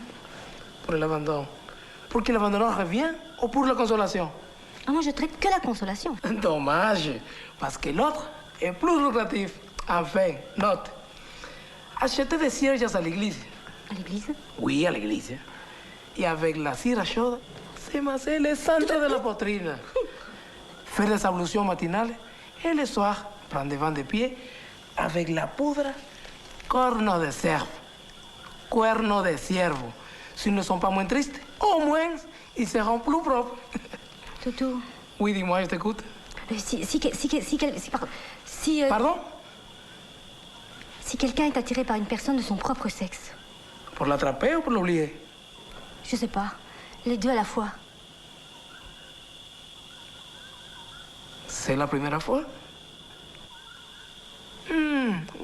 Pour l'abandon. Pour que l'abandon revient ou pour la consolation? Ah, moi, je traite que la consolation. Dommage, parce que l'autre est plus lucratif. Enfin, note. Acheter des cierges à l'église. À l'église? Oui, à l'église. Et avec la cire chaude, se masser le centre de la poitrine. Faire des ablutions matinales et le soir, prendre des vents de pied avec la poudre corno de cervo. Cuerno de ciervo. S'ils ne sont pas moins tristes, au moins, ils seront plus propres. Toutou. Oui, dis-moi, je t'écoute. Pardon? Si quelqu'un est attiré par une personne de son propre sexe. Pour l'attraper ou pour l'oublier? Je sais pas. Les deux à la fois. C'est la première fois?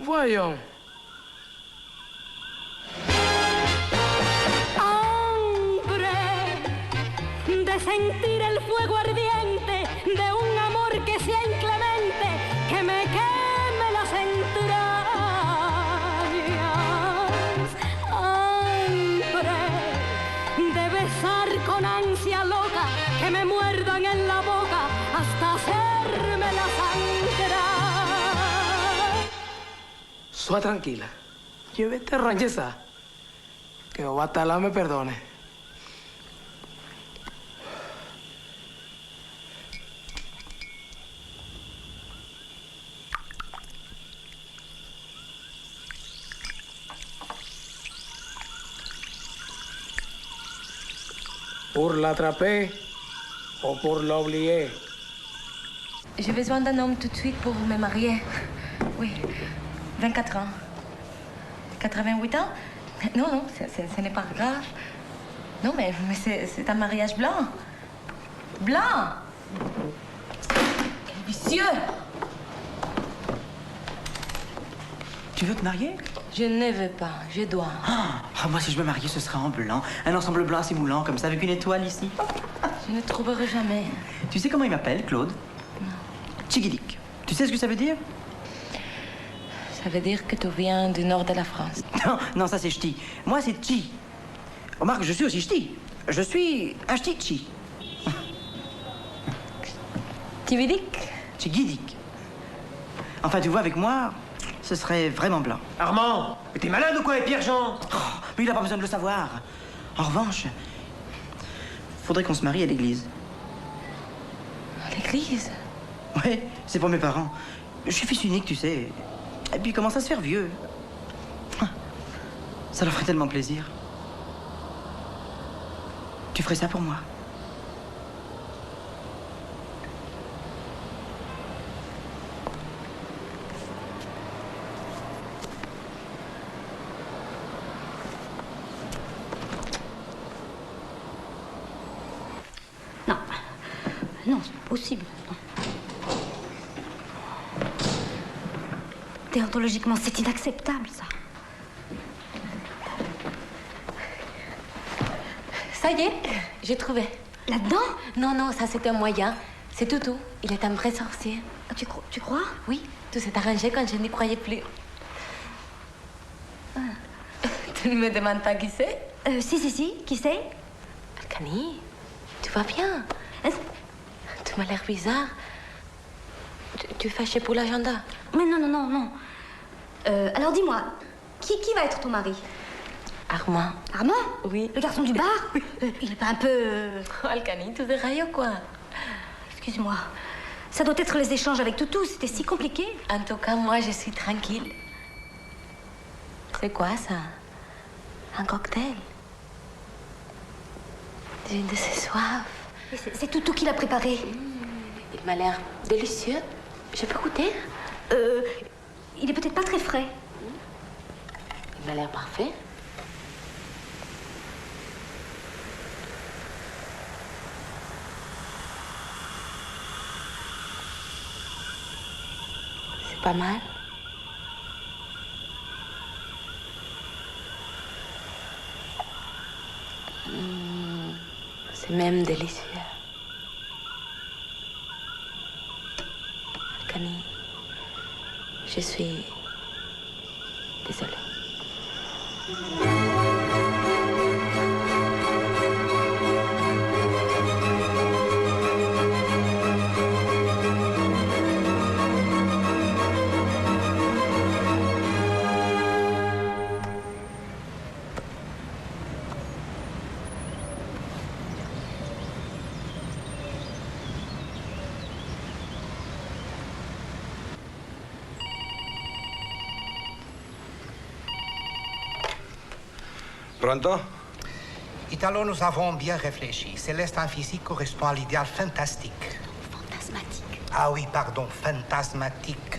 Voyons. De sentir el fuego ardiente de un amor que sea inclemente, que me queme las entrañas. Hambre de besar con ansia loca, que me muerdan en la boca hasta hacerme la sangre. Sois tranquila. Je vais te ranger ça. Que Obatala me perdone. Pour l'attraper ou pour l'oublier? J'ai besoin d'un homme tout de suite pour me marier. Oui, 24 ans. 88 ans? Non, non, ce n'est pas grave. Non, mais c'est un mariage blanc. Blanc! Quel vicieux! Tu veux te marier? Je ne veux pas, je dois. Moi, si je me mariais, ce serait en blanc. Un ensemble blanc assez moulant, comme ça, avec une étoile ici. Je ne trouverai jamais. Tu sais comment il m'appelle, Claude? Non. Chigilik. Tu sais ce que ça veut dire? Ça veut dire que tu viens du nord de la France. Non, non, ça c'est ch'ti. Moi c'est chi. Remarque, je suis aussi ch'ti. Je suis un ch'ti-chi. Tividik? Chigidik. Enfin, tu vois, avec moi, ce serait vraiment blanc. Armand, mais t'es malade ou quoi, et Pierre-Jean? Oh, mais il n'a pas besoin de le savoir. En revanche, faudrait qu'on se marie à l'église. À l'église? Ouais, c'est pour mes parents. Je suis fils unique, tu sais. Et puis, il commence à se faire vieux. Ça leur ferait tellement plaisir. Tu ferais ça pour moi? Non. Non, c'est pas possible. Déontologiquement, c'est inacceptable, ça. Ça y est, j'ai trouvé. Là-dedans? Non, non, ça c'est un moyen. C'est Toutou. Il est un vrai sorcier. Tu crois? Oui, tout s'est arrangé quand je n'y croyais plus. Tu ne me demandes pas qui c'est? Si. Qui c'est? Alcani, tu vas bien? Tu m'as l'air bizarre. Tu es fâchée pour l'agenda? Mais non. Alors dis-moi, qui va être ton mari? Armand. Armand? Oui. Le garçon du bar? Il est pas un peu... Oh, Alcani, tu dérailles ou quoi? Excuse-moi. Ça doit être les échanges avec Toutou, c'était si compliqué. En tout cas, moi, je suis tranquille. C'est quoi, ça? Un cocktail? J'ai de ces soifs. C'est Toutou qui l'a préparé. Il m'a l'air délicieux. Je peux goûter? Il est peut-être pas très frais. Il m'a l'air parfait. C'est pas mal. C'est même délicieux. Alcani, je suis désolée. Pronto? Italo, nous avons bien réfléchi. Céleste en physique correspond à l'idéal fantastique. Fantasmatique. Ah oui, pardon, fantasmatique.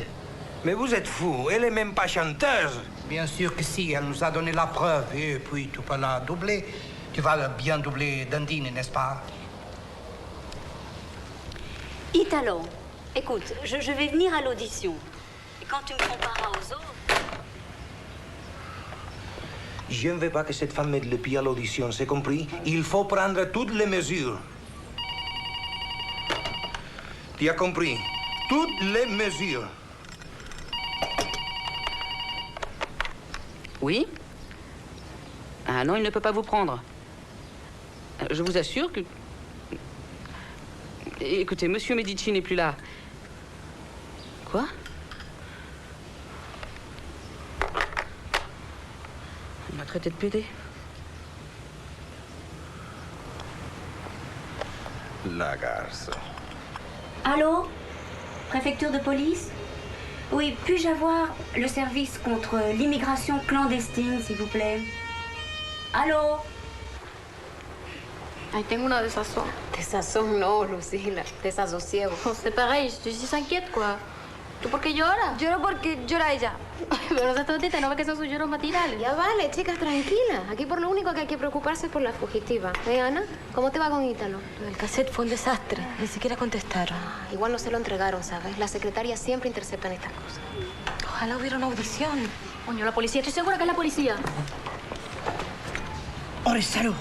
Mais vous êtes fou, elle est même pas chanteuse. Bien sûr que si, elle nous a donné la preuve. Et puis tu peux la doubler. Tu vas bien doubler Dandine, n'est-ce pas? Italo, écoute, je vais venir à l'audition. Et quand tu me compareras aux autres... Je ne veux pas que cette femme mette le pied à l'audition, c'est compris? Il faut prendre toutes les mesures. Tu as compris? Toutes les mesures. Oui? Ah non, il ne peut pas vous prendre. Je vous assure que... Écoutez, Monsieur Medici n'est plus là. Quoi? Il m'a traité de pédé. La garce. Allô? Préfecture de police? Oui, puis-je avoir le service contre l'immigration clandestine, s'il vous plaît? Allô? Ay, tengo una desazón. Desazón no, Lucila. Desasosiego. C'est pareil, je s'inquiète, quoi. ¿Tú por qué lloras? Lloro porque llora ella. Pero no seas tontita, no ves que son sus lloros matinales. Ya vale, chicas, tranquila. Aquí por lo único que hay que preocuparse es por la fugitiva. Ana? ¿Cómo te va con Ítalo? El cassette fue un desastre. Ni siquiera contestaron. Igual no se lo entregaron, ¿sabes? Las secretarias siempre interceptan estas cosas. Ojalá hubiera una audición. Coño, la policía. Estoy segura que es la policía. Oh, les salauds!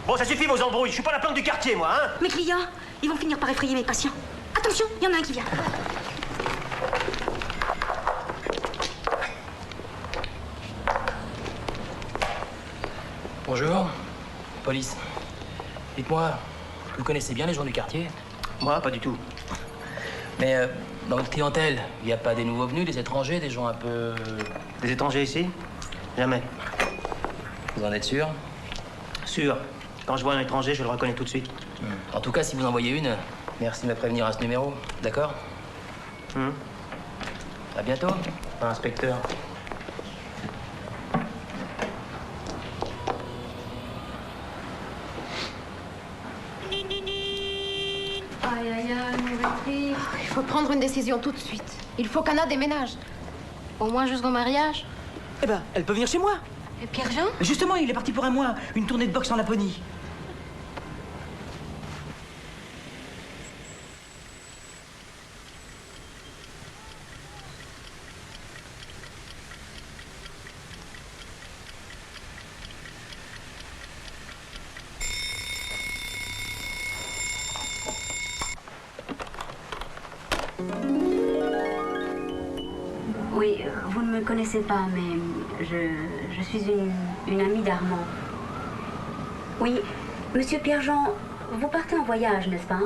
Bon, ça suffit vos embrouilles. Je suis pas la planque du quartier, moi, hein? Mes clients, ils vont finir par effrayer mes patients. Attention, il y en a un qui vient. Bonjour. Police. Dites-moi, vous connaissez bien les gens du quartier? Moi, pas du tout. Mais dans votre clientèle, il n'y a pas des nouveaux venus, des étrangers, des gens un peu... Des étrangers ici? Jamais. Vous en êtes sûr? Sûr. Quand je vois un étranger, je le reconnais tout de suite. En tout cas, si vous en voyez une, merci de me prévenir à ce numéro, d'accord? À bientôt. Inspecteur. Aïe, aïe, aïe, mauvais prix. Il faut prendre une décision tout de suite. Il faut qu'Anna déménage. Au moins jusqu'au mariage. Eh ben, elle peut venir chez moi. Et Pierre-Jean? Justement, il est parti pour un mois. Une tournée de boxe en Laponie. Oui, vous ne me connaissez pas, mais je suis une amie d'Armand. Oui, monsieur Pierre-Jean, vous partez en voyage, n'est-ce pas?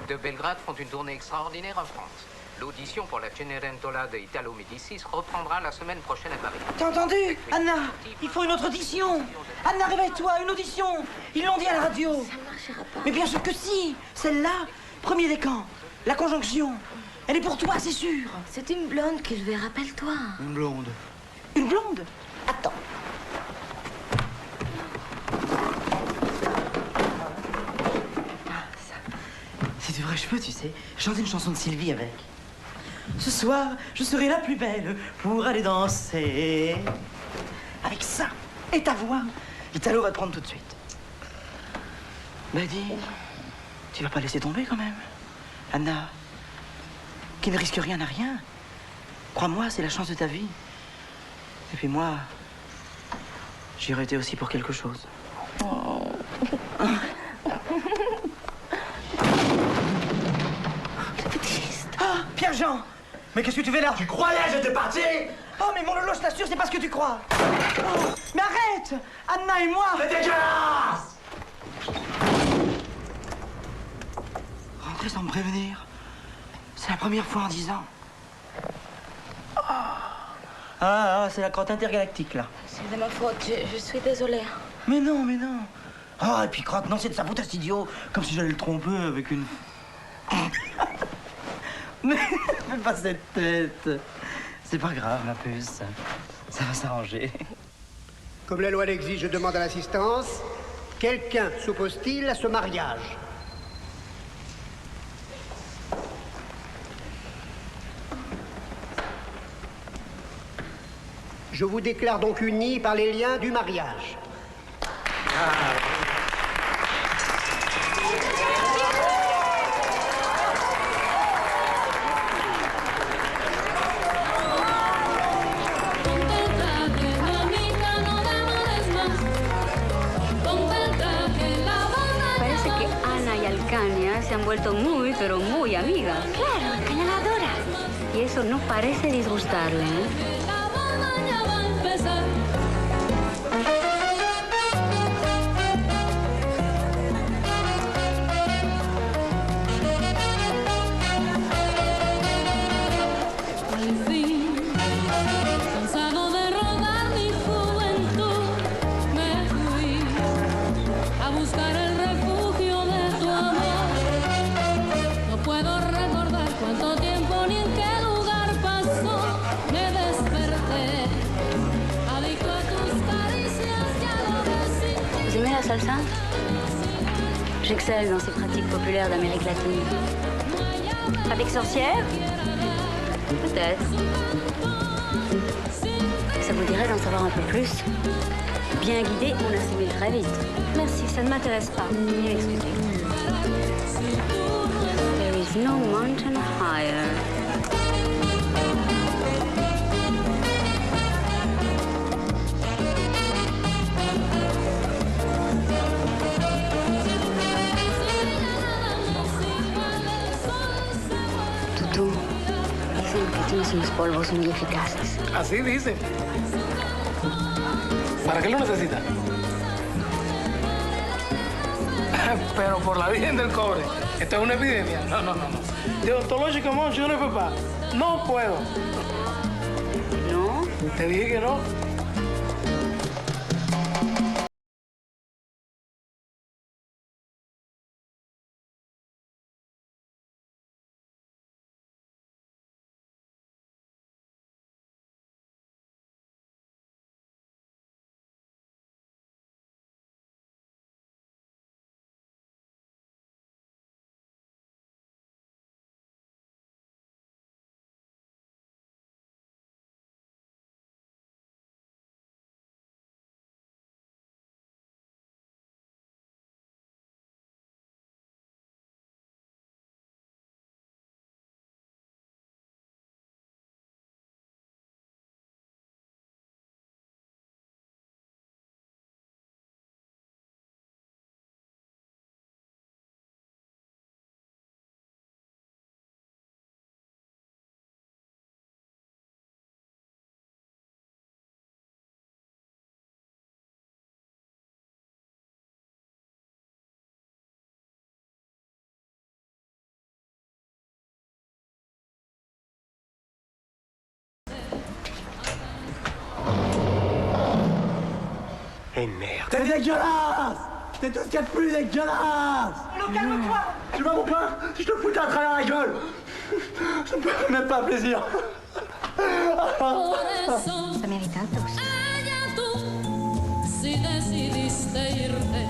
De Belgrade font une tournée extraordinaire en France. L'audition pour la Cenerentola de Italo Médicis reprendra la semaine prochaine à Paris. T'as entendu? Anna, il faut une autre audition. Anna, réveille-toi, une audition. Ils l'ont dit à la radio. Ça marchera pas. Mais bien sûr que si. Celle-là, premier décan. La conjonction. Elle est pour toi, c'est sûr. C'est une blonde qu'il veut, rappelle-toi. Une blonde. Une blonde? Attends. C'est du vrai cheveux, tu sais. Chanter une chanson de Sylvie avec. Ce soir, je serai la plus belle pour aller danser. Avec ça et ta voix, Italo va te prendre tout de suite. Mais dis, tu vas pas laisser tomber quand même. Anna, qui ne risque rien à rien. Crois-moi, c'est la chance de ta vie. Et puis moi, j'y aurais été aussi pour quelque chose. Oh. Ah, Pierre-Jean! Mais qu'est-ce que tu fais là? Tu croyais que j'étais parti? Oh, mais mon lolo, je t'assure, c'est pas ce que tu crois. Oh, mais arrête! Anna et moi! C'est dégueulasse! Rentrer sans me prévenir. C'est la première fois en 10 ans. Ah, c'est la crotte intergalactique, là. C'est de ma faute, je suis désolée. Mais non, mais non. Oh, et puis crotte, non, c'est de sa faute à cet idiot. Comme si j'allais le tromper avec une... Mais fais pas cette tête. C'est pas grave, ma puce. Ça va s'arranger. Comme la loi l'exige, je demande à l'assistance. Quelqu'un s'oppose-t-il à ce mariage? Je vous déclare donc unis par les liens du mariage. Parece que Ana y Alcaña se han vuelto muy, pero muy amigas. Claro, Alcaña la adora. Y eso no parece disgustarle, ¿eh? Salsa? J'excelle dans ces pratiques populaires d'Amérique latine. Pratique sorcière? Peut-être. Ça vous dirait d'en savoir un peu plus? Bien guidé, on assimile très vite. Merci, ça ne m'intéresse pas. Veuillez m'excuser. There is no mountain higher. Los polvos son muy eficaces. Así dice. ¿Para qué lo necesita? Pero por la Virgen del Cobre, esto es una epidemia. No, no, no, no. Deontológicamente, yo no puedo. No puedo. ¿No? Te dije que no. Et merde. T'es dégueulasse! C'est tout ce qu'il y a de plus dégueulasse! Non, calme-toi! Tu vois mon pain? Si je te foutais à travers la gueule! Ça me fait même pas plaisir! Americanos. Si decidiste irte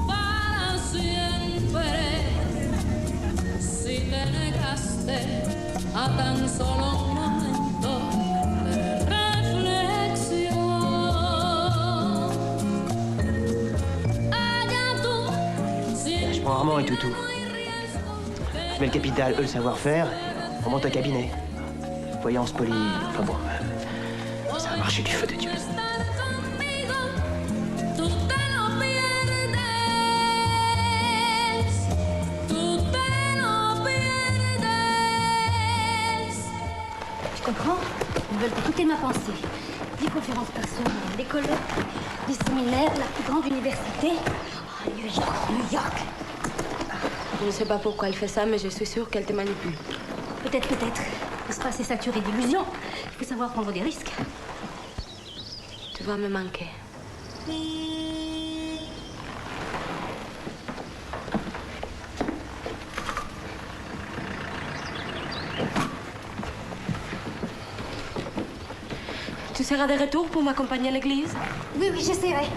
para siempre, si te negaste a tan solo un momento de reflexión, allá tú, si Je prends Armand et Toutou. Je mets le capital, eux le savoir-faire. On monte un cabinet. Voyance polie. Enfin bon. Ça a marché du feu de Dieu. Tu comprends? Ils veulent écouter ma pensée. Des conférences personnelles, des colloques, des séminaires, la plus grande université. Oh, New York, New York. Je ne sais pas pourquoi elle fait ça, mais je suis sûre qu'elle te manipule. Peut-être, peut-être. N'est-ce pas, c'est saturé d'illusions. Il faut savoir prendre des risques. Tu vas me manquer. Tu seras de retour pour m'accompagner à l'église? Oui, oui, j'essaierai.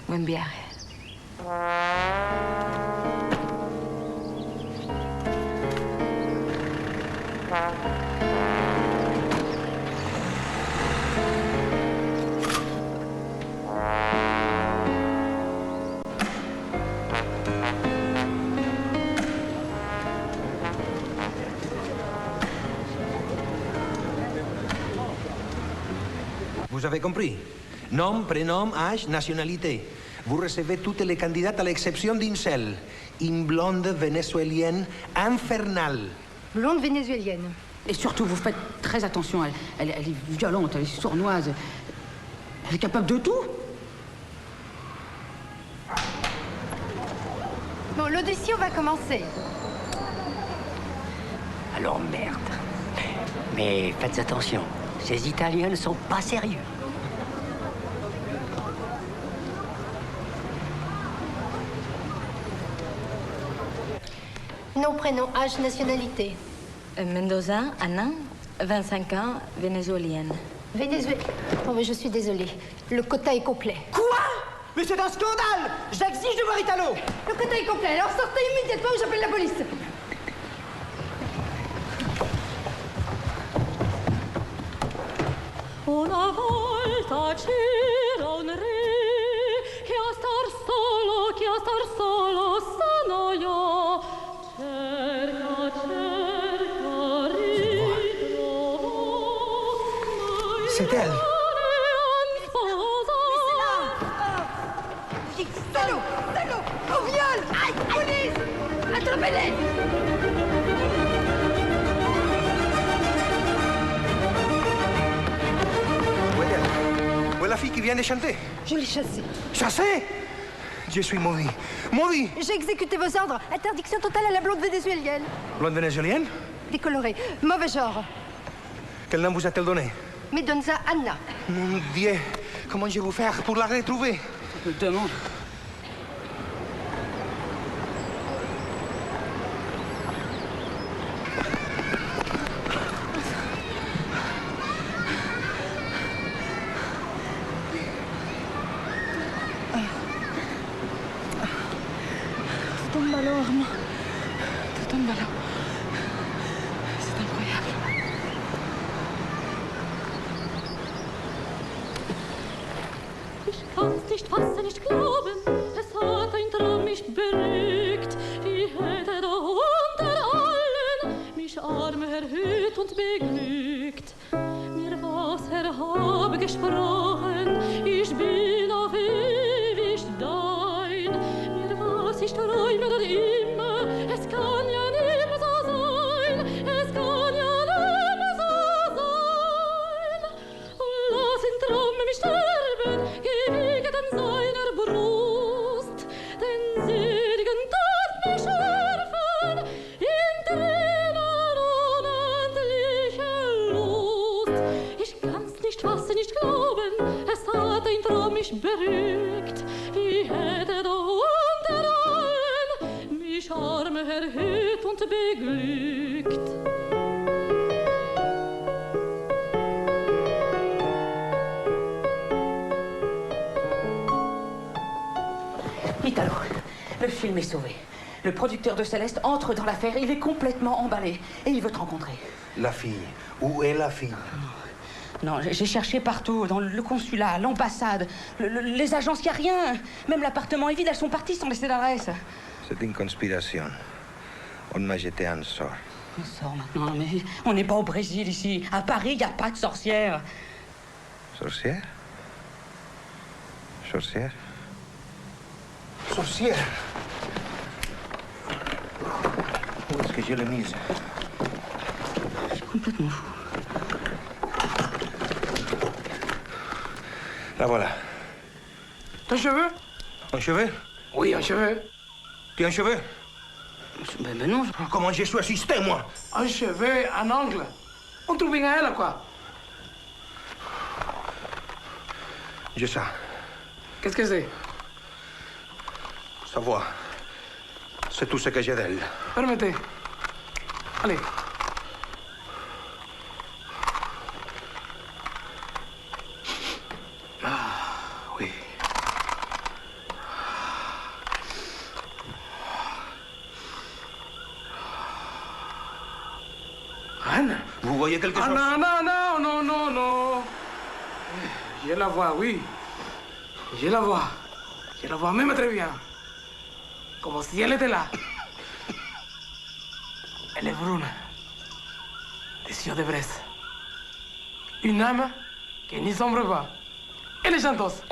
Buen viaje. Vous avez compris? Nom, prénom, âge, nationalité. Vous recevez toutes les candidates à l'exception d'une seule. Une blonde vénézuélienne infernale. Blonde vénézuélienne. Et surtout, vous faites très attention. Elle est violente, elle est sournoise. Elle est capable de tout. Bon, l'audition va commencer. Alors merde. Mais faites attention, ces Italiens ne sont pas sérieux. Nom, prénom, âge, nationalité. Mendoza, Anna, 25 ans, vénézuélienne. Venezuela. Oh, mais je suis désolée. Le quota est complet. Quoi? Mais c'est un scandale! J'exige de voir Italo! Le quota est complet. Alors sortez immédiatement ou j'appelle la police. Una volta c'era un re che a star solo sono io. C'est elle. Salaud! Salaud! Au viol! Aïe! Police! Attrapez-les! Où est-elle? Où est la fille qui vient de chanter. Je l'ai chassé. Chassé? Je suis maudit. Maudit! J'ai exécuté vos ordres. Interdiction totale à la blonde vénézuélienne. Blonde vénézuélienne? Décolorée. Mauvais genre. Quel nom vous a-t-elle donné? Medonza Anna. Mon Dieu, comment je vais vous faire pour la retrouver? Demande. Tout tombe ballon, Armand. Tout tombe ballon. C'est incroyable. Ich kann's nicht fassen, nicht glauben, es hat ein Traum mich berückt. Ich hätte da unter allen mich arm erhöht und beglückt. Mir was hab gesprochen, ich bin auf ewig dein. Mir was ich träume dann immer, es kann ja nimmer so sein, es kann ja nimmer so sein. Und lass ihn Traum mich sterben, gewiegt an seiner Brust, den seligen Tod mich schärfen, in Tränen unendliche Lust. Ich kann's nicht fassen, nicht glauben, es hat ein Traum mich berückt. Ich hätte da unter allen mich arm erhöht und beglückt. Italo, le film est sauvé. Le producteur de Céleste entre dans l'affaire. Il est complètement emballé. Et il veut te rencontrer. La fille. Où est la fille? Non, j'ai cherché partout. Dans le consulat, l'ambassade, les agences, il n'y a rien. Même l'appartement est vide. Elles sont parties sans laisser d'adresse. C'est une conspiration. On m'a jeté un sort. Un sort maintenant, mais on n'est pas au Brésil ici. À Paris, il n'y a pas de sorcières. Sorcière? Sorcière? Sorcière? Où est-ce que je l'ai mise? Je suis complètement fou. La voilà. Ton cheveu? Un cheveu? Oui, un cheveu. Tu as un cheveu? Ben non. Comment j'ai su assister, moi? Un cheveu, un angle. On trouve bien à elle, quoi. J'ai ça. Qu'est-ce que c'est? Sa voix. C'est tout ce que j'ai d'elle. Permettez. Allez. Oui. Anne? Vous voyez quelque chose? Non, non, non, non, non, non. Je la vois, oui. Je la vois. Je la vois même très bien. Como si elle était là. Elle est brune. Des yeux de braise. Une âme qui n'y sombre pas. Elle est chanteuse.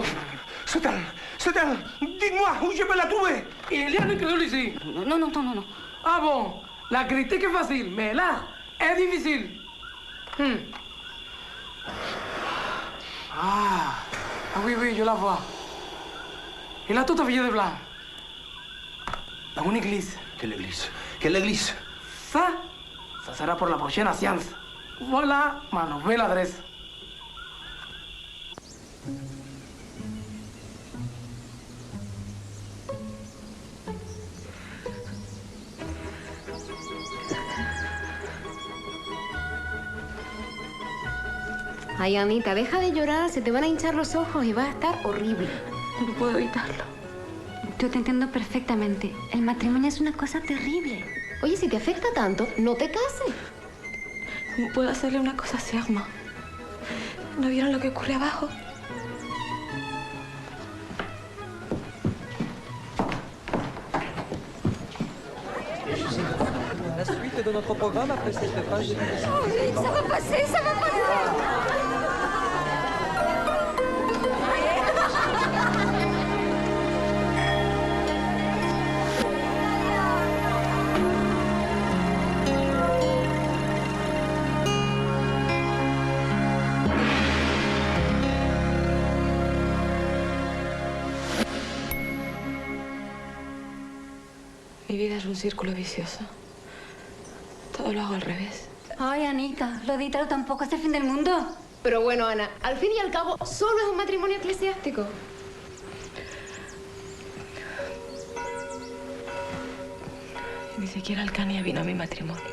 C'est elle! C'est elle! Dites-moi où je peux la trouver! Il y a une créole ici. Non, non, non, non, non. Ah bon? La critique est facile, mais là, est difficile. Ah, oui, oui, je la vois. Elle a tout habillé de blanc. Dans une église. Quelle église? Quelle église? Ça sera pour la prochaine séance. Voilà ma nouvelle adresse. Ay, Anita, deja de llorar, se te van a hinchar los ojos y va a estar horrible. No puedo evitarlo. Yo te entiendo perfectamente. El matrimonio es una cosa terrible. Oye, si te afecta tanto, no te cases. ¿Cómo puedo hacerle una cosa así, Armand? ¿No vieron lo que ocurre abajo? La suite de notre programme après cette page. Ça va passer, ça va passer. Mi vida es un círculo vicioso. Todo lo hago al revés. Ay, Anita, lo de Ítalo tampoco es el fin del mundo. Pero bueno, Ana, al fin y al cabo, solo es un matrimonio eclesiástico. Ni siquiera Alcania vino a mi matrimonio.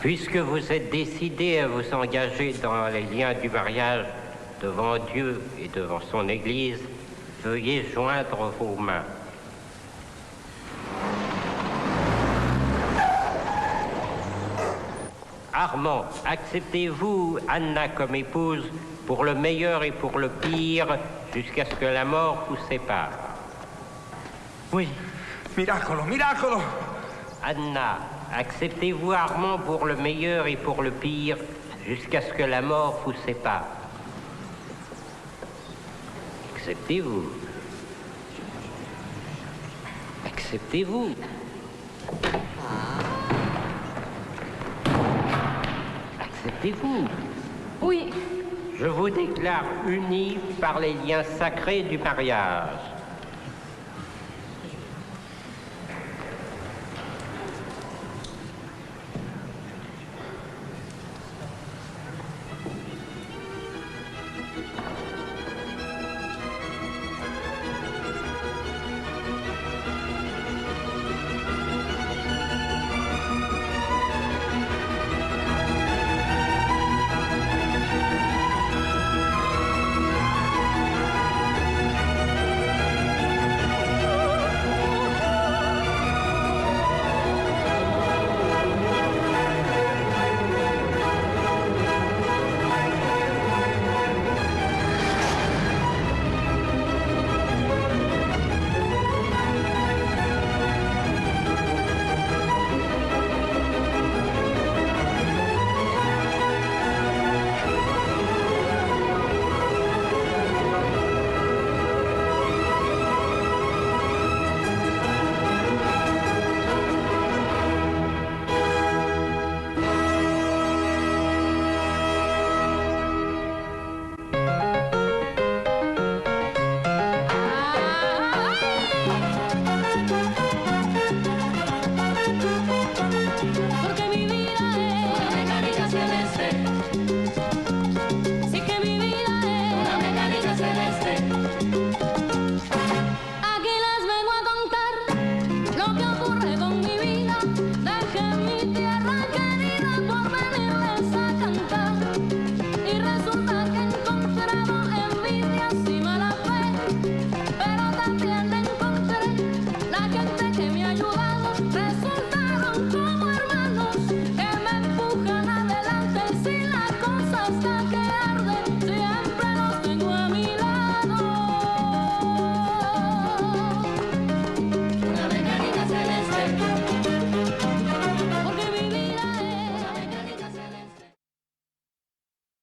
Puisque vous êtes décidé à vous engager dans les liens du mariage devant Dieu et devant son Église, veuillez joindre vos mains. Armand, acceptez-vous Anna comme épouse pour le meilleur et pour le pire, jusqu'à ce que la mort vous sépare? Oui. Miracolo, miracolo. Anna, acceptez-vous Armand pour le meilleur et pour le pire, jusqu'à ce que la mort vous sépare? Acceptez-vous? Acceptez-vous? Acceptez-vous? Oui. Je vous déclare unis par les liens sacrés du mariage. Siempre